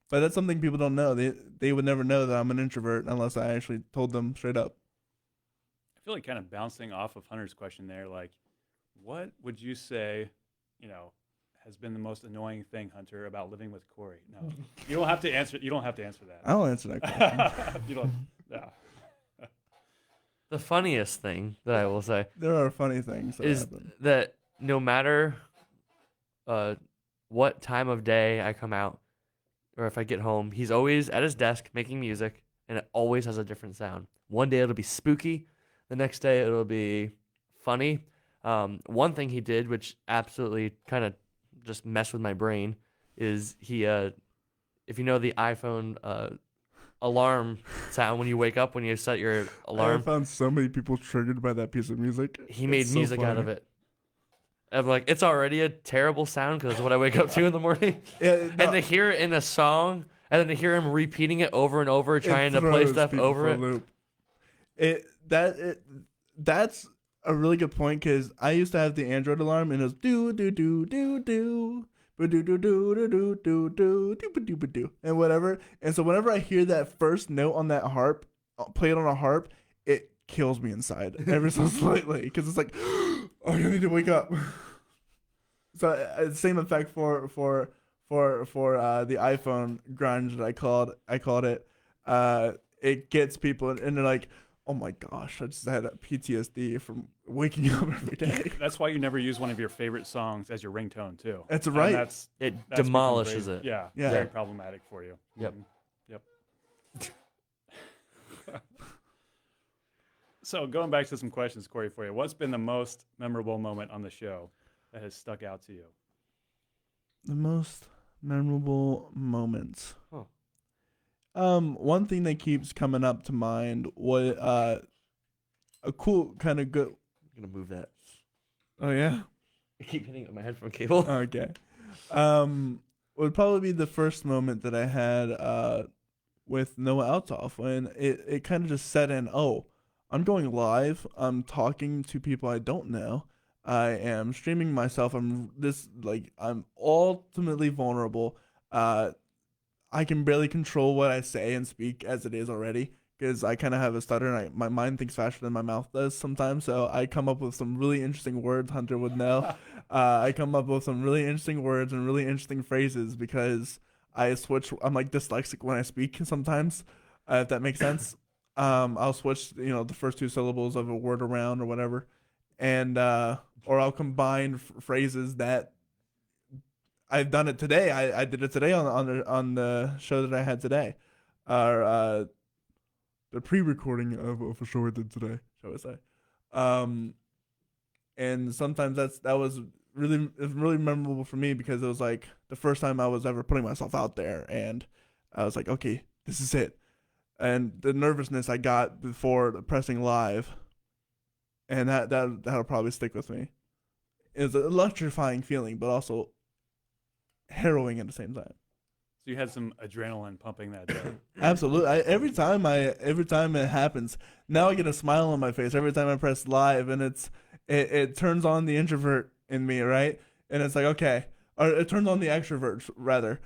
But that's something people don't know. They would never know that I'm an introvert unless I actually told them straight up. I feel like kind of bouncing off of Hunter's question there, like, what would you say, has been the most annoying thing, Hunter, about living with Cory? No, you don't have to answer. You don't have to answer that. I'll answer that question. You don't. No. The funniest thing that I will say there are funny things that happen. That no matter what time of day I come out or if I get home, he's always at his desk making music, and it always has a different sound. One day it'll be spooky, the next day it'll be funny. One thing he did, which absolutely kind of just messed with my brain, is if if you know the iPhone alarm sound when you wake up when you set your I alarm, found so many people triggered by that piece of music. he made It's so music out funny. of it. I'm like, it's already a terrible sound because it's what I wake up to in the morning. Yeah, no, And to hear it in a song, and then to hear him repeating it over and over, it trying to play throws stuff people over for a it. loop. That's a really good point because I used to have the Android alarm and it was do do do do do. Do do do do do do do do do do and whatever. And so whenever I hear that first note on that harp, played on a harp, it kills me inside ever so slightly because it's like, oh, I need to wake up. So same effect for the iPhone grunge that I called it. It gets people and they're like, oh my gosh, I just had a PTSD from waking up every day. That's why you never use one of your favorite songs as your ringtone too. That's And right. That's It become demolishes very- it. Yeah, Yeah. very problematic for you. Yep. Yep. So going back to some questions, Cory, for you, what's been the most memorable moment on the show that has stuck out to you? The most memorable moments. Huh. One thing that keeps coming up to mind was a cool kind of good. I'm gonna move that. Oh yeah. I keep hitting it with my headphone cable. Okay. Would probably be the first moment that I had with Noah Althoff when it kind of just set in. Oh, I'm going live. I'm talking to people I don't know. I am streaming myself. I'm ultimately vulnerable. I can barely control what I say and speak as it is already because I kind of have a stutter and my mind thinks faster than my mouth does sometimes. So I come up with some really interesting words. Hunter would know. I come up with some really interesting words and really interesting phrases because I switch. I'm like dyslexic when I speak sometimes, if that makes sense. I'll switch, the first two syllables of a word around or whatever, and or I'll combine phrases that I've done it today. I did it today on the show that I had today, or the pre-recording of a show I did today, shall I say? And sometimes that was really memorable for me because it was like the first time I was ever putting myself out there, and I was like, okay, this is it. And the nervousness I got before pressing live, and that'll probably stick with me. It's an electrifying feeling, but also harrowing at the same time. So you had some adrenaline pumping that day. Absolutely. Every time it happens, now I get a smile on my face every time I press live, and it turns on the introvert in me, right? And it's like, okay, or it turns on the extrovert rather,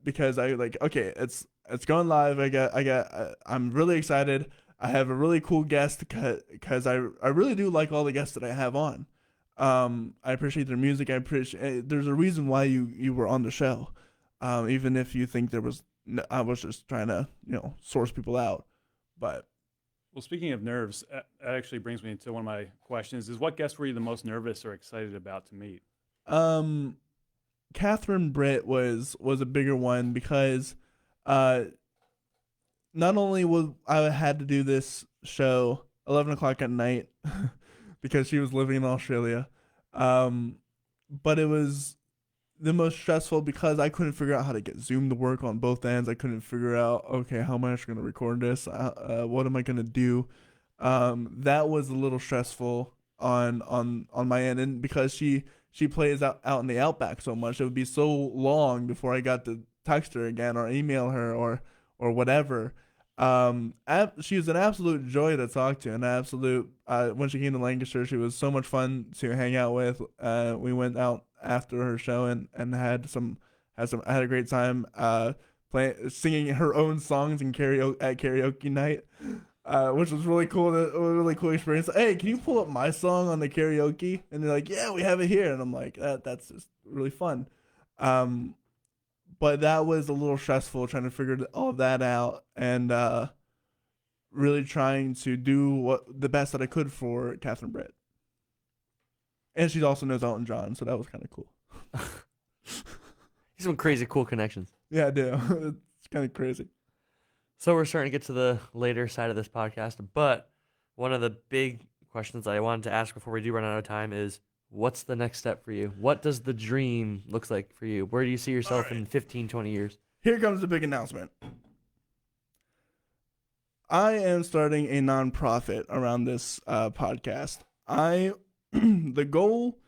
because I like, okay, it's going live. I'm really excited. I have a really cool guest because I really do like all the guests that I have on. I appreciate their music. I appreciate there's a reason why you were on the show, even if you think I was just trying to source people out, but Well, speaking of nerves, that actually brings me to one of my questions: is what guest were you the most nervous or excited about to meet? Catherine Britt was a bigger one because not only would I had to do this show 11 o'clock at night because she was living in Australia, but it was the most stressful because I couldn't figure out how to get Zoom to work on both ends. I couldn't figure out, okay, how am I actually going to record this? What am I going to do? That was a little stressful on my end, and because she plays out in the outback so much, it would be so long before I got to text her again or email her or whatever. She was an absolute joy to talk to, an absolute. When she came to Lancaster, she was so much fun to hang out with. We went out after her show and had a great time singing her own songs at karaoke night, which was really cool. A really cool experience. Hey, can you pull up my song on the karaoke? And they're like, yeah, we have it here. And I'm like, that's just really fun. But that was a little stressful trying to figure all of that out and really trying to do the best that I could for Catherine Britt. And she also knows Elton John, so that was kind of cool. Some crazy cool connections. Yeah, I do. It's kind of crazy. So we're starting to get to the later side of this podcast, but one of the big questions I wanted to ask before we do run out of time is, what's the next step for you? What does the dream look like for you? Where do you see yourself in 15, 20 years? here comes the big announcement. I am starting a nonprofit around this podcast. The goal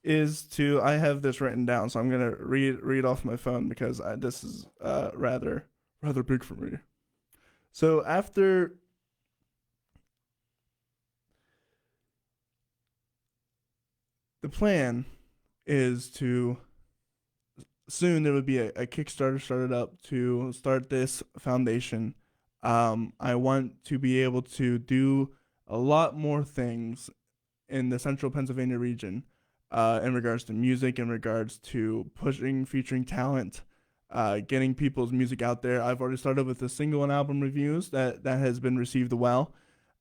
is to. I have this written down, so I'm gonna read off my phone because this is rather big for me. So after the plan is to soon there would be a Kickstarter started up to start this foundation. I want to be able to do a lot more things in the central Pennsylvania region in regards to music, in regards to featuring talent, getting people's music out there. I've already started with the single and album reviews that has been received well.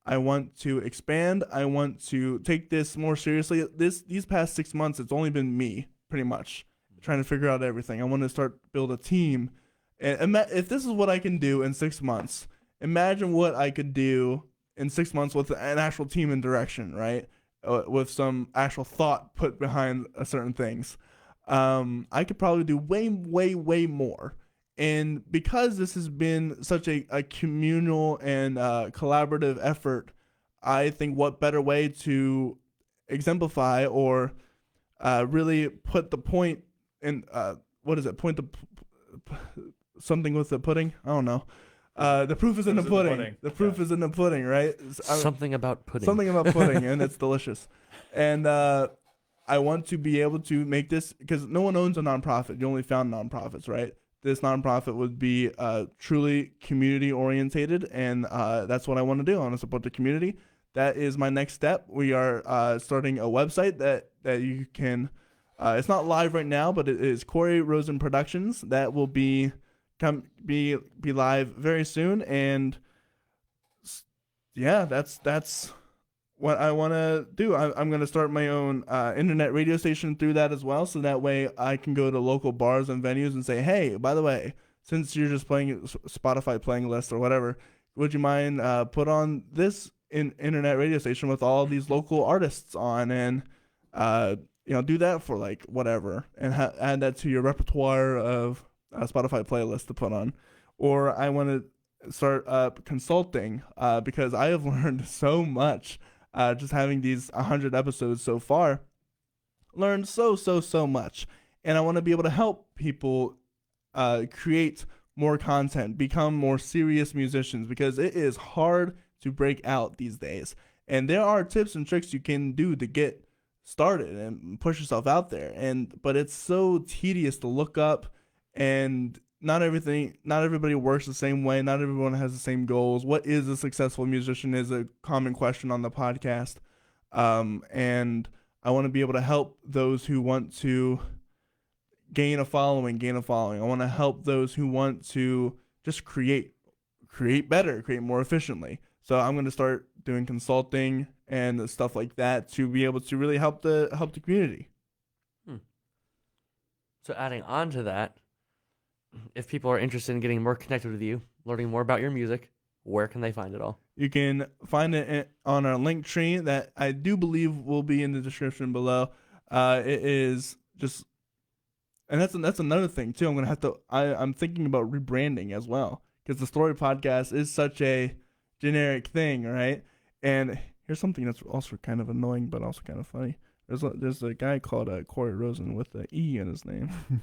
I want to expand. I want to take this more seriously. These past 6 months, it's only been me, pretty much, trying to figure out everything. I want to build a team. And if this is what I can do in 6 months, imagine what I could do in 6 months with an actual team and direction, right? With some actual thought put behind certain things. I could probably do way, way, way more. And because this has been such a communal and collaborative effort, I think what better way to exemplify or really put the point in, what is it? Something with the pudding? I don't know. The proof is in the pudding. The proof is in the pudding, right? Something about pudding. Something about pudding, and it's delicious. And I want to be able to make this, because no one owns a nonprofit. You only found nonprofits, right? This nonprofit would be truly community orientated, and that's what I want to do. I want to support the community. That is my next step. We are starting a website that you can. It's not live right now, but it is Cory Rosen Productions. That will be live very soon, and yeah, that's what I want to do. I'm going to start my own internet radio station through that as well, so that way I can go to local bars and venues and say, hey, by the way, since you're just playing Spotify playing list or whatever, would you mind put on this internet radio station with all these local artists on, and do that for like whatever, and add that to your repertoire of Spotify playlist to put on. Or I want to start consulting because I have learned so much just having these 100 episodes so far. Learned so much, and I want to be able to help people create more content, become more serious musicians, because it is hard to break out these days, and there are tips and tricks you can do to get started and push yourself out there, but it's so tedious to look up, and not everybody works the same way. Not everyone has the same goals. What is a successful musician is a common question on the podcast. And I want to be able to help those who want to gain a following. I want to help those who want to just create better, create more efficiently. So I'm going to start doing consulting and stuff like that to be able to really help the community. So adding on to that, if people are interested in getting more connected with you, learning more about your music, where can they find it all? You can find it on our link tree that I do believe will be in the description below. It is just, and that's another thing too. I'm thinking about rebranding as well, because the Story Podcast is such a generic thing, right? And here's something that's also kind of annoying, but also kind of funny. There's a guy called Cory Rosen with an E in his name.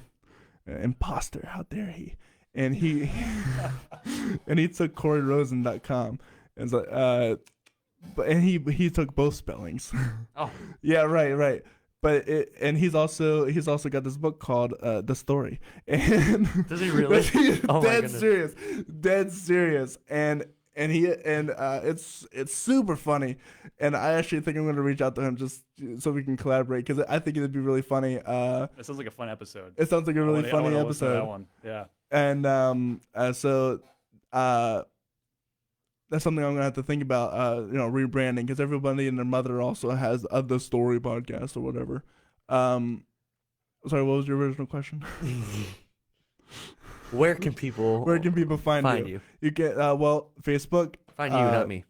Imposter, how dare he? And he took CoryRosen.com, and so he took both spellings. Oh, yeah, right. But he's also got this book called The Story. And does he really? Oh, dead serious, and it's super funny, and I actually think I'm going to reach out to him just so we can collaborate, because I think it'd be really funny. It sounds like a fun episode. It sounds like a really funny episode. That one, yeah. And so that's something I'm gonna have to think about. Rebranding, because everybody and their mother also has the Story Podcast or whatever. Sorry, what was your original question? Where can people find you? You get Facebook. Find you, not me.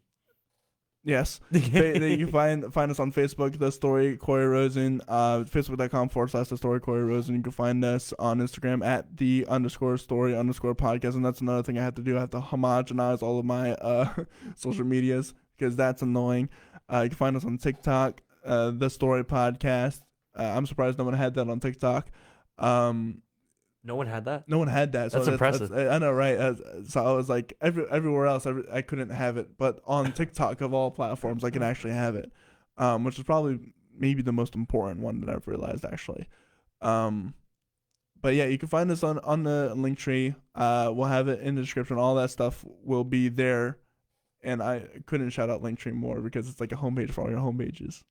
Yes. You can find us on Facebook, The Story Cory Rosen, facebook.com/The Story Cory Rosen. You can find us on Instagram at _story_podcast. And that's another thing I have to do. I have to homogenize all of my social medias because that's annoying. You can find us on TikTok, The Story Podcast. I'm surprised no one had that on TikTok. No one had that? No one had that. So That's impressive. I know, right? So I was like, everywhere else, I couldn't have it. But on TikTok, of all platforms, I can actually have it, which is probably maybe the most important one that I've realized, actually. But yeah, you can find us on the link tree. We'll have it in the description. All that stuff will be there. And I couldn't shout out Linktree more because it's like a homepage for all your homepages.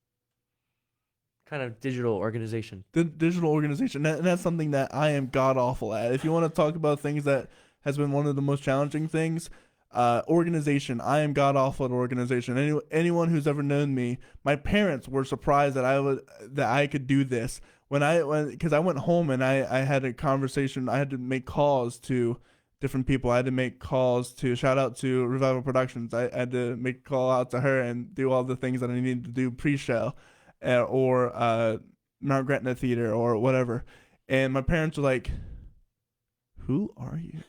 Kind of digital organization. The digital organization, and that's something that I am god awful at. If you want to talk about things that has been one of the most challenging things, organization. I am god awful at organization. Anyone who's ever known me, my parents were surprised that I could do this. Because I went home and I had a conversation. I had to make calls to different people. I had to make calls to shout out to Revival Productions. I had to make a call out to her and do all the things that I needed to do pre-show. Or Mount Gretna Theater or whatever. And my parents were like, who are you?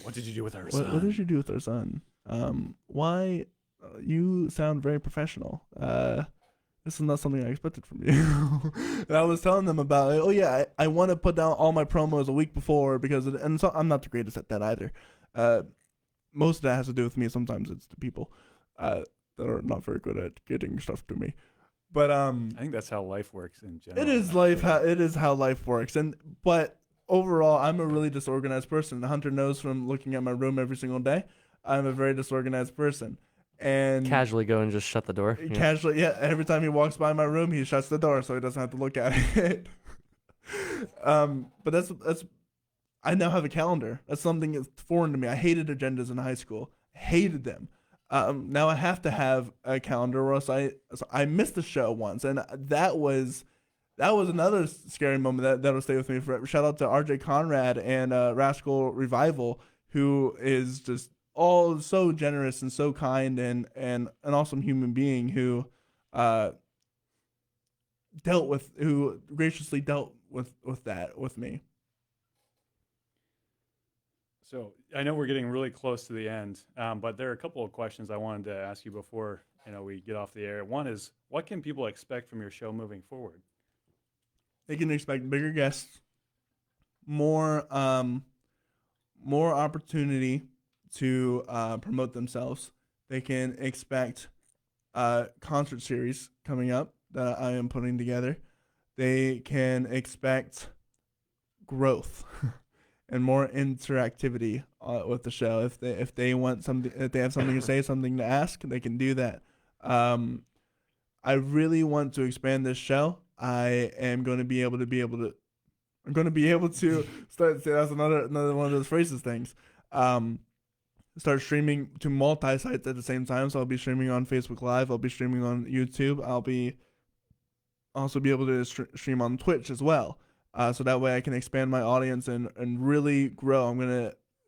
What did you do with our son? What did you do with our son? Why? You sound very professional. This is not something I expected from you. And I was telling them about it. Oh, yeah, I want to put down all my promos a week before because I'm not the greatest at that either. Most of that has to do with me. Sometimes it's the people that are not very good at getting stuff to me. But I think that's how life works in general. it is how life works. But overall, I'm a really disorganized person. Hunter knows from looking at my room every single day. I'm a very disorganized person. And casually go and just shut the door. Casually, yeah. Every time he walks by my room, he shuts the door so he doesn't have to look at it. But that's I now have a calendar. That's something that's foreign to me. I hated agendas in high school. Hated them. Now I have to have a calendar, or else I missed the show once, and that was another scary moment that'll stay with me forever. Shout out to RJ Conrad and Rascal Revival, who is just all so generous and so kind and an awesome human being who graciously dealt with that with me. So I know we're getting really close to the end, but there are a couple of questions I wanted to ask you before we get off the air. One is, what can people expect from your show moving forward? They can expect bigger guests, more opportunity to promote themselves. They can expect concert series coming up that I am putting together. They can expect growth. And more interactivity with the show. If they want something, if they have something to say, something to ask, they can do that. I really want to expand this show. I am going to be able to. I'm going to be able to start. That's another one of those phrases things. Start streaming to multi-sites at the same time. So I'll be streaming on Facebook Live. I'll be streaming on YouTube. I'll be also be able to stream on Twitch as well. So that way I can expand my audience and really grow.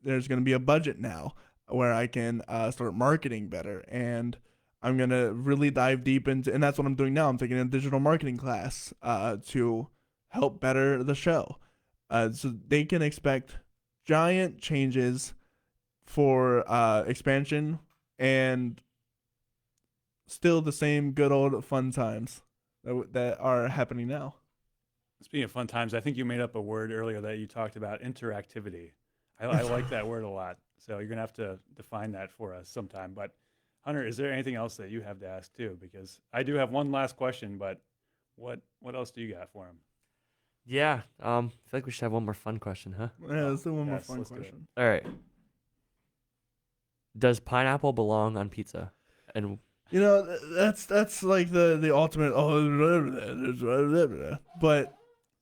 There's gonna be a budget now where I can start marketing better, and I'm gonna really dive deep into. And that's what I'm doing now. I'm taking a digital marketing class to help better the show. So they can expect giant changes for expansion and still the same good old fun times that are happening now. Speaking of fun times, I think you made up a word earlier that you talked about, interactivity. I like that word a lot. So you're going to have to define that for us sometime. But Hunter, is there anything else that you have to ask too? Because I do have one last question, but what else do you got for him? Yeah, I feel like we should have one more fun question, huh? Yeah, let's do one more fun question. All right. Does pineapple belong on pizza? And that's like the ultimate. But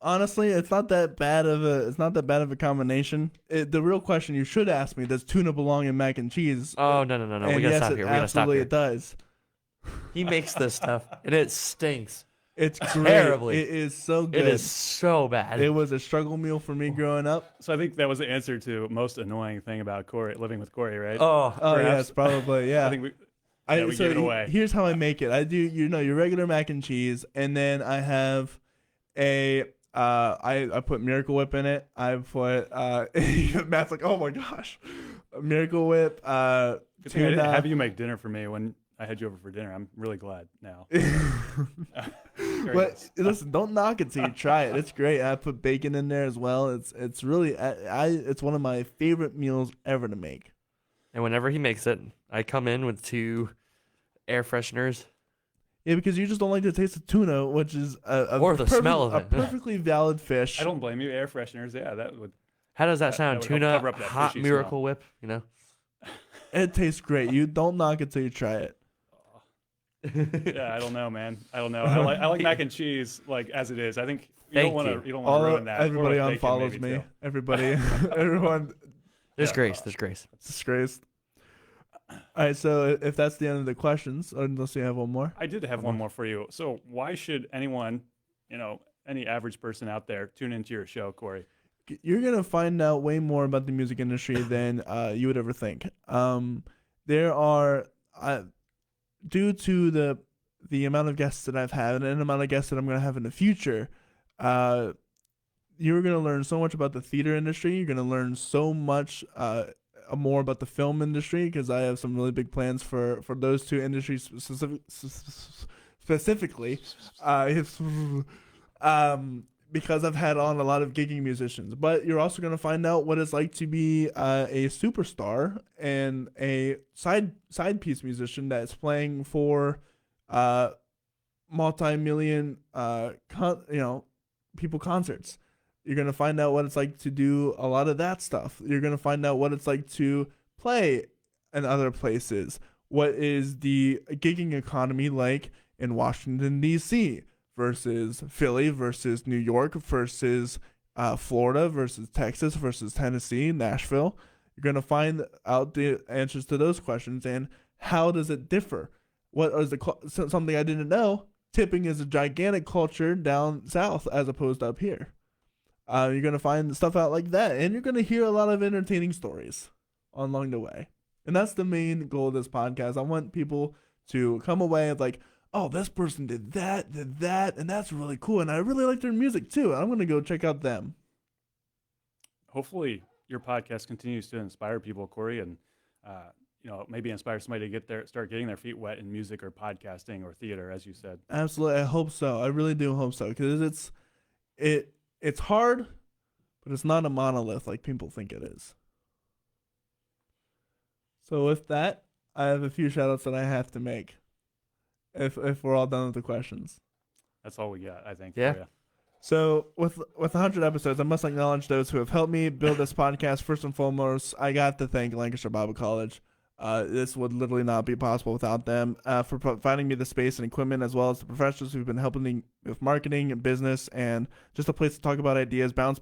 honestly, it's not that bad of a combination. The real question you should ask me: does tuna belong in mac and cheese? Oh no! And we gotta stop here. Absolutely, it does. He makes this stuff, and it stinks. It's great. Terribly. It is so good. It is so bad. It was a struggle meal for me growing up. So I think that was the answer to most annoying thing about living with Cory, right? Oh yes, probably. Yeah. we give it away. Here's how I make it. I do, your regular mac and cheese, and then I have I put Miracle Whip in it. I put Matt's like, oh my gosh, Miracle Whip. Good thing I Tuna. didn't have you make dinner for me when I had you over for dinner. I'm really glad now. Very But nice. listen, don't knock it till you try it. It's great. I put bacon in there as well. It's really it's one of my favorite meals ever to make. And whenever he makes it, I come in with 2 air fresheners. Yeah, because you just don't like the taste of tuna, which is Or the smell of a it. perfectly valid fish. I don't blame you. Air fresheners, yeah, that would. How does that That sound? would help Tuna, cover up that hot fishy Miracle smell. Whip, you know? It tastes great. You don't knock it till you try it. Yeah, I don't know, man. I don't know. I like mac and cheese like as it is. I think you Thank don't want you. to ruin that. Everybody Or bacon unfollows maybe, me. too. Everybody, everyone, There's Yeah. grace. There's grace. disgraced. All right, so if that's the end of the questions, unless you have one more. I did have one more for you. So why should anyone, any average person out there tune into your show, Cory? You're gonna find out way more about the music industry than you would ever think. There are, due to the amount of guests that I've had and the amount of guests that I'm gonna have in the future, you're gonna learn so much about the theater industry. You're gonna learn so much more about the film industry, because I have some really big plans for those two industries specifically. Because I've had on a lot of gigging musicians. But you're also going to find out what it's like to be a superstar and a side piece musician that's playing for multi-million people concerts. You're going to find out what it's like to do a lot of that stuff. You're going to find out what it's like to play in other places. What is the gigging economy like in Washington, D.C., versus Philly, versus New York, versus Florida, versus Texas, versus Tennessee, Nashville. You're going to find out the answers to those questions, and how does it differ? What is something I didn't know? Tipping is a gigantic culture down south as opposed to up here. You're going to find stuff out like that, and you're going to hear a lot of entertaining stories along the way. And that's the main goal of this podcast. I want people to come away with like, oh, this person did that, and that's really cool, and I really like their music too. I'm going to go check out them. Hopefully, your podcast continues to inspire people, Cory, and maybe inspire somebody to start getting their feet wet in music or podcasting or theater, as you said. Absolutely, I hope so. I really do hope so, because it's hard, but it's not a monolith like people think it is. So with that, I have a few shout outs that I have to make. If we're all done with the questions. That's all we got, I think. Yeah. For you. So with 100 episodes, I must acknowledge those who have helped me build this podcast. First and foremost, I got to thank Lancaster Bible College. This would literally not be possible without them, for providing me the space and equipment, as well as the professionals who've been helping me with marketing and business, and just a place to talk about ideas, bounce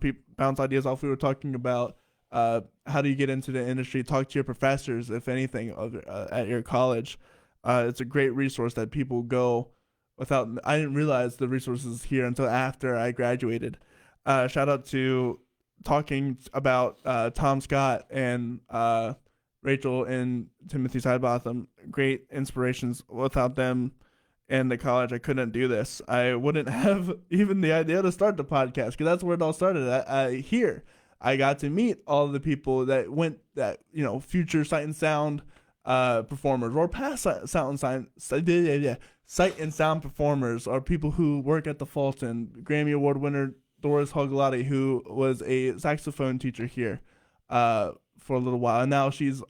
ideas off. We were talking about how do you get into the industry, talk to your professors, if anything, at your college. It's a great resource that people go without. I didn't realize the resources here until after I graduated. Shout out to talking about Tom Scott and Rachel and Timothy Sidebotham. Great inspirations. Without them and the college, I couldn't do this. I wouldn't have even the idea to start the podcast, because that's where it all started. Here, I got to meet all of the people that future Sight and Sound performers, or past sight and sound performers, or people who work at the Fulton. Grammy Award winner Doris Hoglotti, who was a saxophone teacher here for a little while, and now she's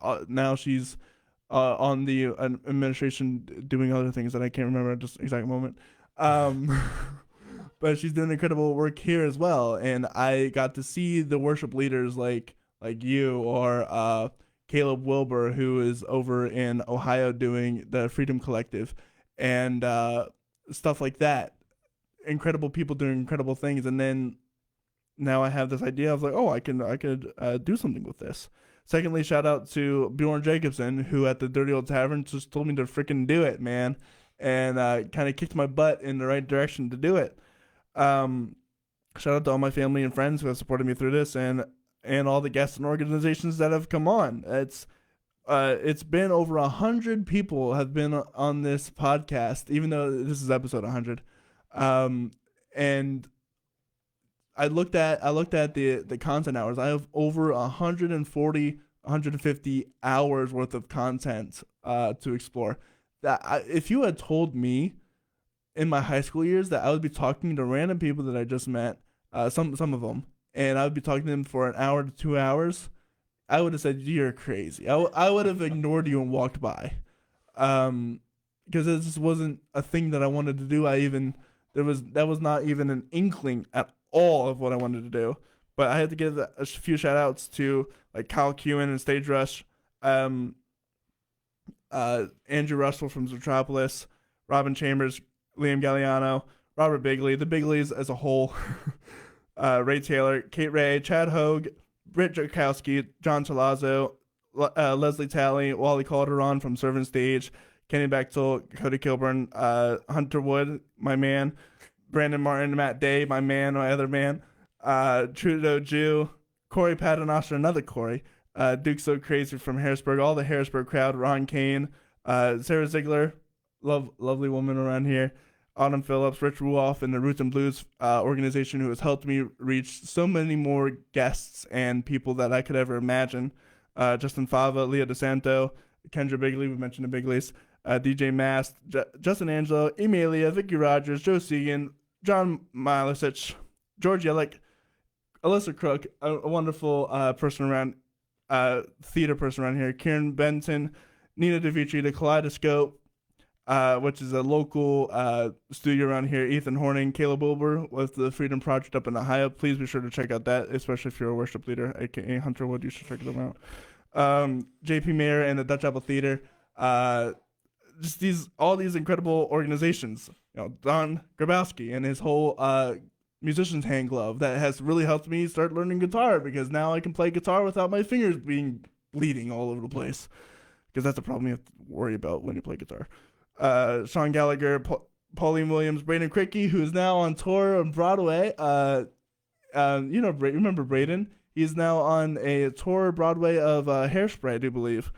on the administration doing other things that I can't remember at this exact moment. But she's doing incredible work here as well, and I got to see the worship leaders like you, or Caleb Wilbur, who is over in Ohio doing the Freedom Collective, and stuff like that. Incredible people doing incredible things, and then now I have this idea of like, oh, I could do something with this. Secondly, shout out to Bjorn Jacobson, who at the Dirty Old Tavern just told me to freaking do it, man, and kind of kicked my butt in the right direction to do it. Shout out to all my family and friends who have supported me through this, and all the guests and organizations that have come on. It's it's been over 100 people have been on this podcast, even though this is episode 100. And I looked at the content hours. I have over 140, 150 hours worth of content to explore. If you had told me in my high school years that I would be talking to random people that I just met, some of them, and I would be talking to them for an hour to 2 hours, I would have said you're crazy. I would have ignored you and walked by, because it just wasn't a thing that I wanted to do. That was not even an inkling at all of what I wanted to do. But I had to give a few shout outs to like Kyle Kewen and Stage Rush, Andrew Russell from Zootropolis, Robin Chambers, Liam Galliano, Robert Bigley, the Bigleys as a whole, Ray Taylor, Kate Ray, Chad Hogue, Britt Jakowski, John Talazzo, Leslie Talley, Wally Calderon from Servant Stage, Kenny Bechtel, Cody Kilburn, Hunter Wood, my man, Brandon Martin, Matt Day, my man, my other man, Trudeau Jew, Corey Paternoster, another Corey, Duke So Crazy from Harrisburg, all the Harrisburg crowd, Ron Kane, Sarah Ziegler, lovely woman around here, Autumn Phillips, Rich Ruoff, and the Roots and Blues organization, who has helped me reach so many more guests and people that I could ever imagine. Justin Fava, Leah DeSanto, Kendra Bigley, we mentioned the Bigleys, DJ Mast, Justin Angelo, Emilia, Vicky Rogers, Joe Segan, John Milicic, George Yellick, Alyssa Crook, a wonderful person around, theater person around here, Kieran Benton, Nina DeVitri, The Kaleidoscope, which is a local studio around here, Ethan Horning, Caleb Wilbur with the Freedom Project up in Ohio. Please be sure to check out that, especially if you're a worship leader, aka Hunter Wood. You should check them out. JP Mayer and the Dutch Apple Theater. Just all these incredible organizations. Don Grabowski and his whole musician's hand glove that has really helped me start learning guitar, because now I can play guitar without my fingers being bleeding all over the place, because that's a problem you have to worry about when you play guitar. Sean Gallagher, Pauline Williams, Braden Cricky, who's now on tour on Broadway. Remember Braden? He's now on a tour Broadway of Hairspray, I do believe.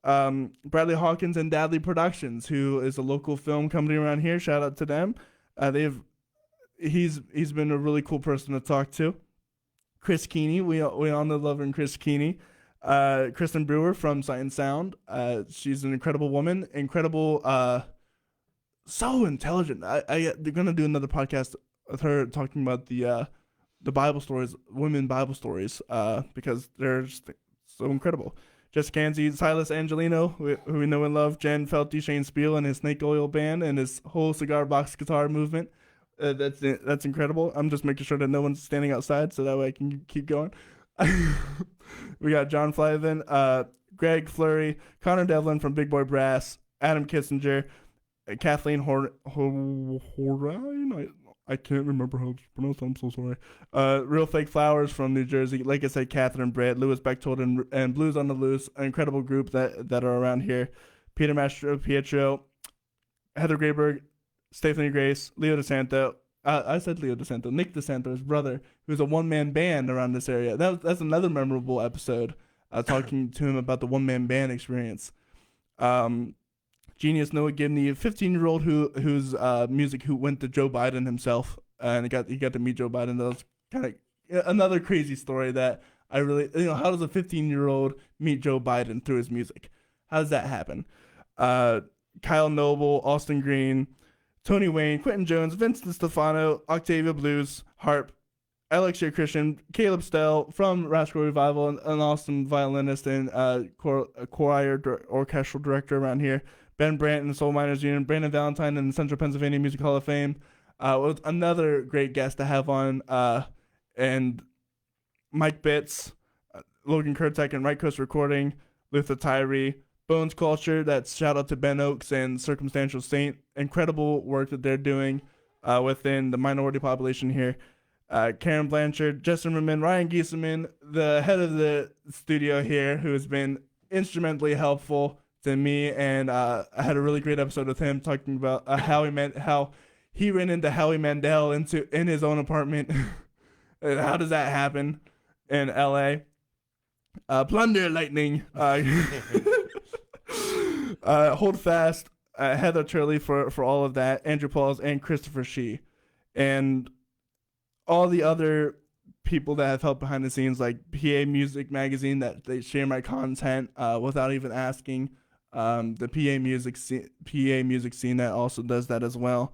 Bradley Hawkins and Dadley Productions, who is a local film company around here. Shout out to them. He's been a really cool person to talk to. Chris Keeney, we all know love and Chris Keeney. Kristen Brewer from Sight and Sound. She's an incredible woman, so intelligent. They're gonna do another podcast with her talking about the Bible stories, women Bible stories, because they're just so incredible. Jessica Kanzi, Silas Angelino, who we know and love, Jen Felty, Shane Spiel, and his Snake Oil Band, and his whole cigar box guitar movement. That's incredible. I'm just making sure that no one's standing outside, so that way I can keep going. We got John Flyven, Greg Fleury, Connor Devlin from Big Boy Brass, Adam Kissinger, Kathleen Horine. I can't remember how it's pronounced. I'm so sorry. Real Fake Flowers from New Jersey. Like I said, Catherine Britt, Louis Bechtold, and Blues on the Loose, an incredible group that are around here. Peter Mastro Pietro, Heather Grayberg, Stephanie Grace, Leo DeSanto. I said Leo DeSanto. Nick DeSanto, his brother, who's a one-man band around this area. That's another memorable episode, talking to him about the one-man band experience. Genius Noah Gibney, a 15-year-old whose music who went to Joe Biden himself, and he got to meet Joe Biden. That was kind of another crazy story that I really, how does a 15-year-old meet Joe Biden through his music? How does that happen? Kyle Noble, Austin Green, Tony Wayne, Quentin Jones, Vincent Stefano, Octavia Blues, Harp, Alexia Christian, Caleb Stell from Rascal Revival, an awesome violinist and choir orchestral director around here. Ben Brandt and the Soul Miners Union, Brandon Valentine and the Central Pennsylvania Music Hall of Fame. Was another great guest to have on. And Mike Bitts, Logan Kurtek and Right Coast Recording, Luther Tyree, Bones Culture. That's shout out to Ben Oaks and Circumstantial Saint. Incredible work that they're doing within the minority population here. Karen Blanchard, Justin Rimmon, Ryan Giesemann, the head of the studio here, who has been instrumentally helpful to me, and I had a really great episode with him talking about how he ran into Howie Mandel in his own apartment. And how does that happen in L.A.? Plunder Lightning. Hold Fast, Heather Turley for all of that, Andrew Pauls, and Christopher Shee, and all the other people that have helped behind the scenes, like PA Music Magazine, that they share my content without even asking. The PA music scene that also does that as well.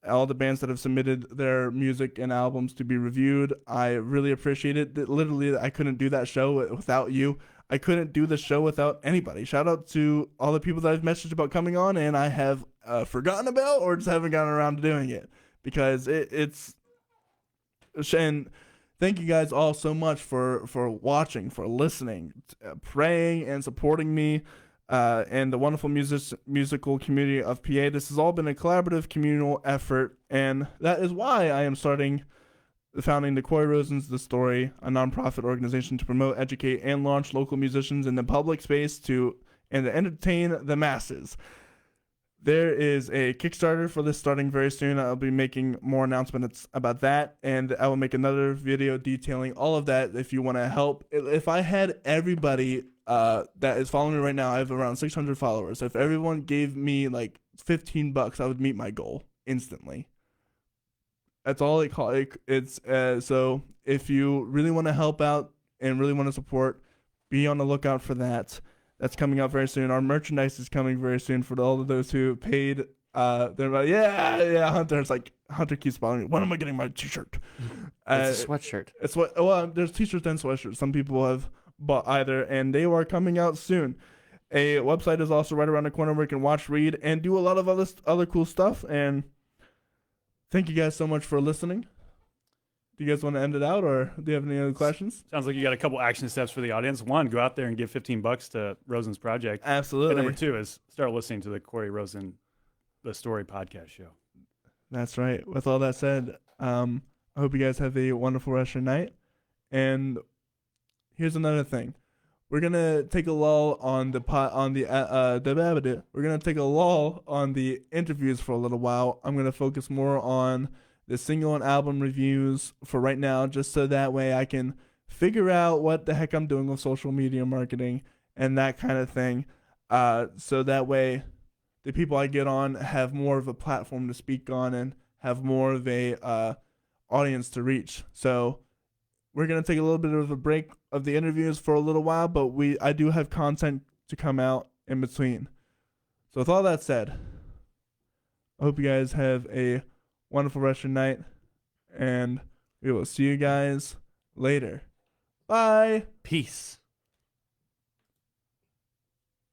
All the bands that have submitted their music and albums to be reviewed, I really appreciate it. Literally, I couldn't do that show without you. I couldn't do the show without anybody. Shout out to all the people that I've messaged about coming on and I have forgotten about or just haven't gotten around to doing it, because it's. And thank you guys all so much for watching, for listening, praying, and supporting me. And the wonderful musical community of PA. This has all been a collaborative communal effort, and that is why I am founding the Cory Rosen's The Story, a nonprofit organization to promote, educate, and launch local musicians in the public space to entertain the masses. There is a Kickstarter for this starting very soon. I'll be making more announcements about that, and I will make another video detailing all of that if you want to help. If I had everybody that is following me right now, I have around 600 followers. If everyone gave me like $15, I would meet my goal instantly. That's all it's so if you really want to help out and really want to support, be on the lookout for that. That's coming out very soon. Our merchandise is coming very soon for all of those who paid. They're like, yeah, Hunter. It's like, Hunter keeps following me. When am I getting my t-shirt? It's a sweatshirt. There's t-shirts and sweatshirts. Some people have bought either, and they are coming out soon. A website is also right around the corner where you can watch, read, and do a lot of other cool stuff. And thank you guys so much for listening. Do you guys want to end it out, or do you have any other questions? Sounds like you got a couple action steps for the audience. One, go out there and give $15 to Rosen's project. Absolutely. And number two is start listening to the Cory Rosen, The Story podcast show. That's right. With all that said, I hope you guys have a wonderful rest of your night. And here's another thing. We're gonna take a lull on we're gonna take a lull on the interviews for a little while. I'm gonna focus more on the single and album reviews for right now, just so that way I can figure out what the heck I'm doing with social media marketing and that kind of thing. So that way the people I get on have more of a platform to speak on and have more of a audience to reach. So we're going to take a little bit of a break of the interviews for a little while, but I do have content to come out in between. So with all that said, I hope you guys have a wonderful rest of your night, and we will see you guys later. Bye. Peace.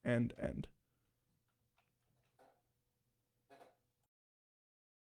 End.